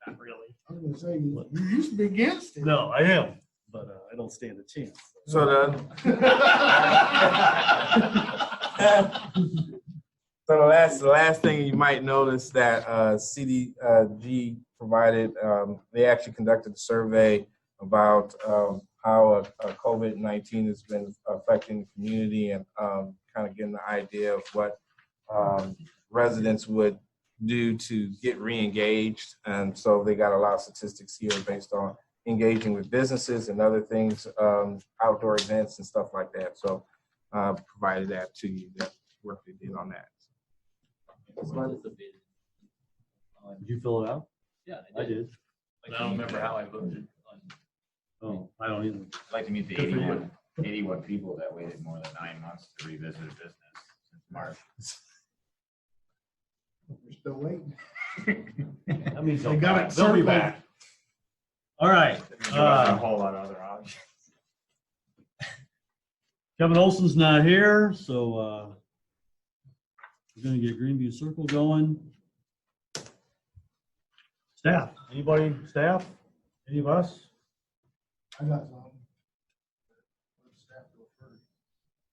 Not really. I was gonna say, you used to be against it. No, I am, but I don't stand a chance. So the last thing you might notice that CDG provided, they actually conducted a survey about how COVID-19 has been affecting the community and kind of getting the idea of what residents would do to get re-engaged. And so they got a lot of statistics here based on engaging with businesses and other things, outdoor events and stuff like that. So provided that to you, that work they did on that. Did you fill it out? Yeah, I did. I don't remember how I voted on. Oh, I don't either. I'd like to meet the Good for you. 81 people that waited more than 9 months to revisit a business since March. We're still waiting. That means They got it they'll be circled. back. All right. There wasn't a whole lot of other options. Kevin Olson's not here, so We're gonna get Greenview Circle going. Staff, anybody, staff? Any of us? I got some. Let's have to go first.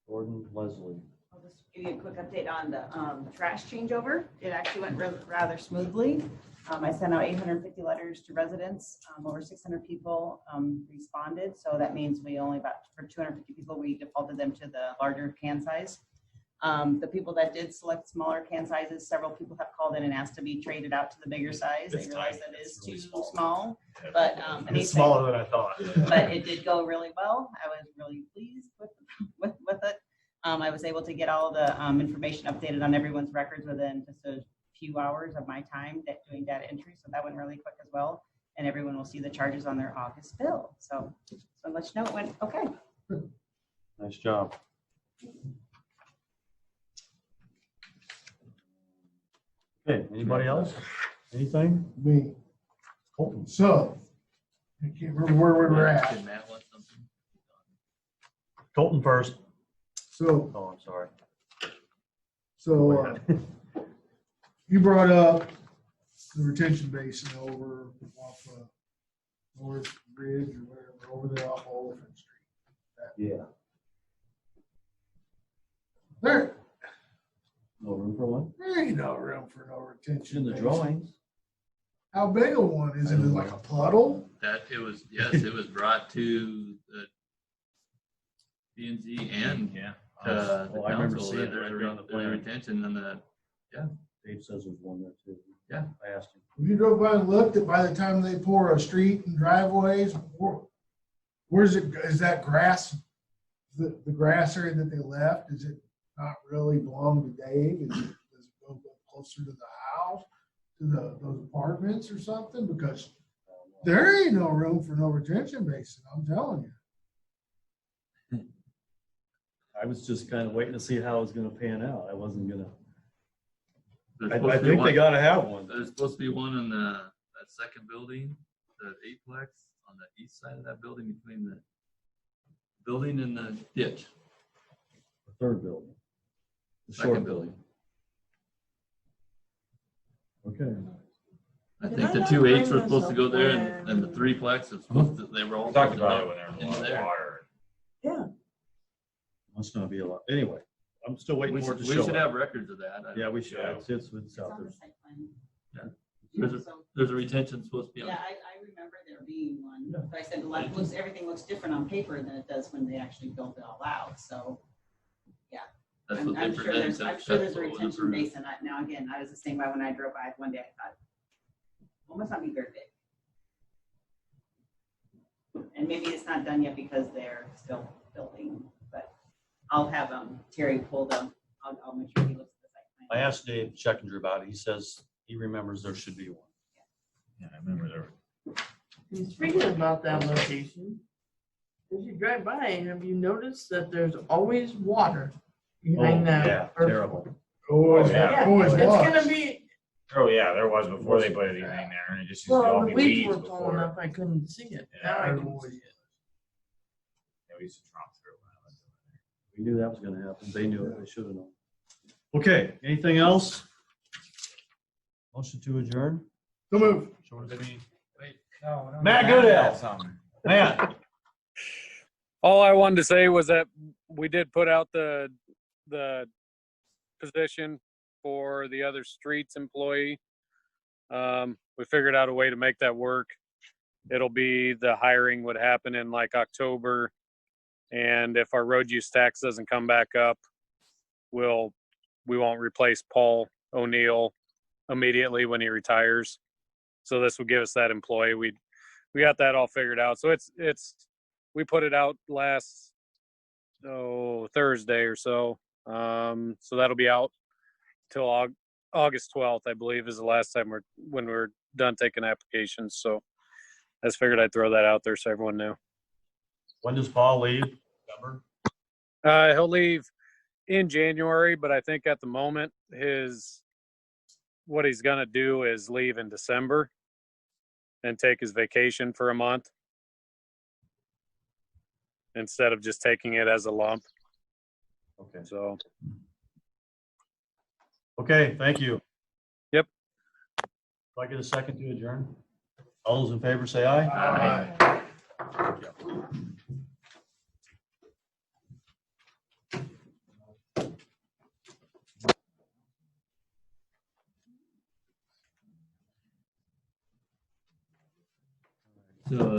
Gordon, Leslie. I'll just give you a quick update on the trash changeover. It actually went rather smoothly. I sent out 850 letters to residents. Over 600 people responded. So that means we only for 250 people, we defaulted them to the larger can size. The people that did select smaller can sizes, several people have called in and asked to be traded out to the bigger size. They realize that is too small, but It's smaller than I thought. but it did go really well. I was really pleased with it. I was able to get all the information updated on everyone's records within just a few hours of my time doing data entry. So that went really quick as well. And everyone will see the charges on their August bill. So I'll let you know it went okay. Nice job. Okay, anybody else? Anything? Me. Colton. So, I can't remember where we were at. Did Matt want something? Colton first. So, Oh, I'm sorry. so you brought up the retention basin over off North Bridge or whatever, over there off Oliphant Street. Yeah. There No room for one? ain't no room for no retention In the basin. drawings. How big a one? Is it like a puddle? That it was, yes, it was brought to the P and Z and the Oh, I remember council, seeing that it right there's there on the there's plan. retention and the, Dave says there's one there too. Yeah. I asked him. If you drove by and looked at by the time they pour a street and driveways, where's it, is that grass, the grass area that they left, is it not really belong to Dave? Does it go closer to the house, to those apartments or something? Because there ain't no room for no retention basin, I'm telling you. I was just kind of waiting to see how it was gonna pan out. I wasn't gonna. there's I supposed to be think they one, gotta have one. there's supposed to be one in that second building, the eightplex on the east side of that building between the building and the ditch. The third building. The Second short building. Okay. I Did think I the not 2 bring eights were this supposed to go up there when- and the 3-plex was supposed to, they were all. Talked supposed to about it go when there was a into lot of there. water. Yeah. That's gonna be a lot. Anyway, I'm still waiting We for it should, to we show should up. have records of that. Yeah, we should. Yeah. It's It's out on there. the site plan. There's So, a retention supposed to be on. yeah, I remember there being one. Yeah. But I said, everything looks different on paper than it does when they actually built it all out. So That's what they I'm sure presented. there's, to I'm us. sure That's there's a what was retention approved. basin. Now, again, I was the same way when I drove by one day. I thought, well, must not be very big. And maybe it's not done yet because they're still building, but I'll have Terry pull them. I'll make sure he looks at the site plan. I asked Dave Scheckender about it. He says he remembers there should be one. Yeah, I remember there were. And speaking about that location, as you drive by, have you noticed that there's always water behind that? Oh, Yeah, or- terrible. Always, Yeah. always It's was. gonna be, Oh, yeah, there was before they put anything there, and it just used to all well, be the weeds weeds were tall enough, before. I couldn't see it. Yeah, Now I there can always see it. Yeah, we used to tromp through it. We knew that was gonna happen. They knew it. They should have known. Okay, anything else? Motion to adjourn? So move. Matt Goodell. Matt. All I wanted to say was that we did put out the position for the other streets employee. We figured out a way to make that work. It'll be, the hiring would happen in like October. And if our road use tax doesn't come back up, we won't replace Paul O'Neill immediately when he retires. So this would give us that employee. We got that all figured out. So we put it out last Thursday or so. So that'll be out till August 12th, I believe, is the last time when we're done taking applications. So I just figured I'd throw that out there so everyone knew. When does Paul leave? November? He'll leave in January, but I think at the moment what he's gonna do is leave in December and take his vacation for a month instead of just taking it as a lump. Okay. So Okay, thank you. Yep. Do I get a second to adjourn? All those in favor say aye. Aye. So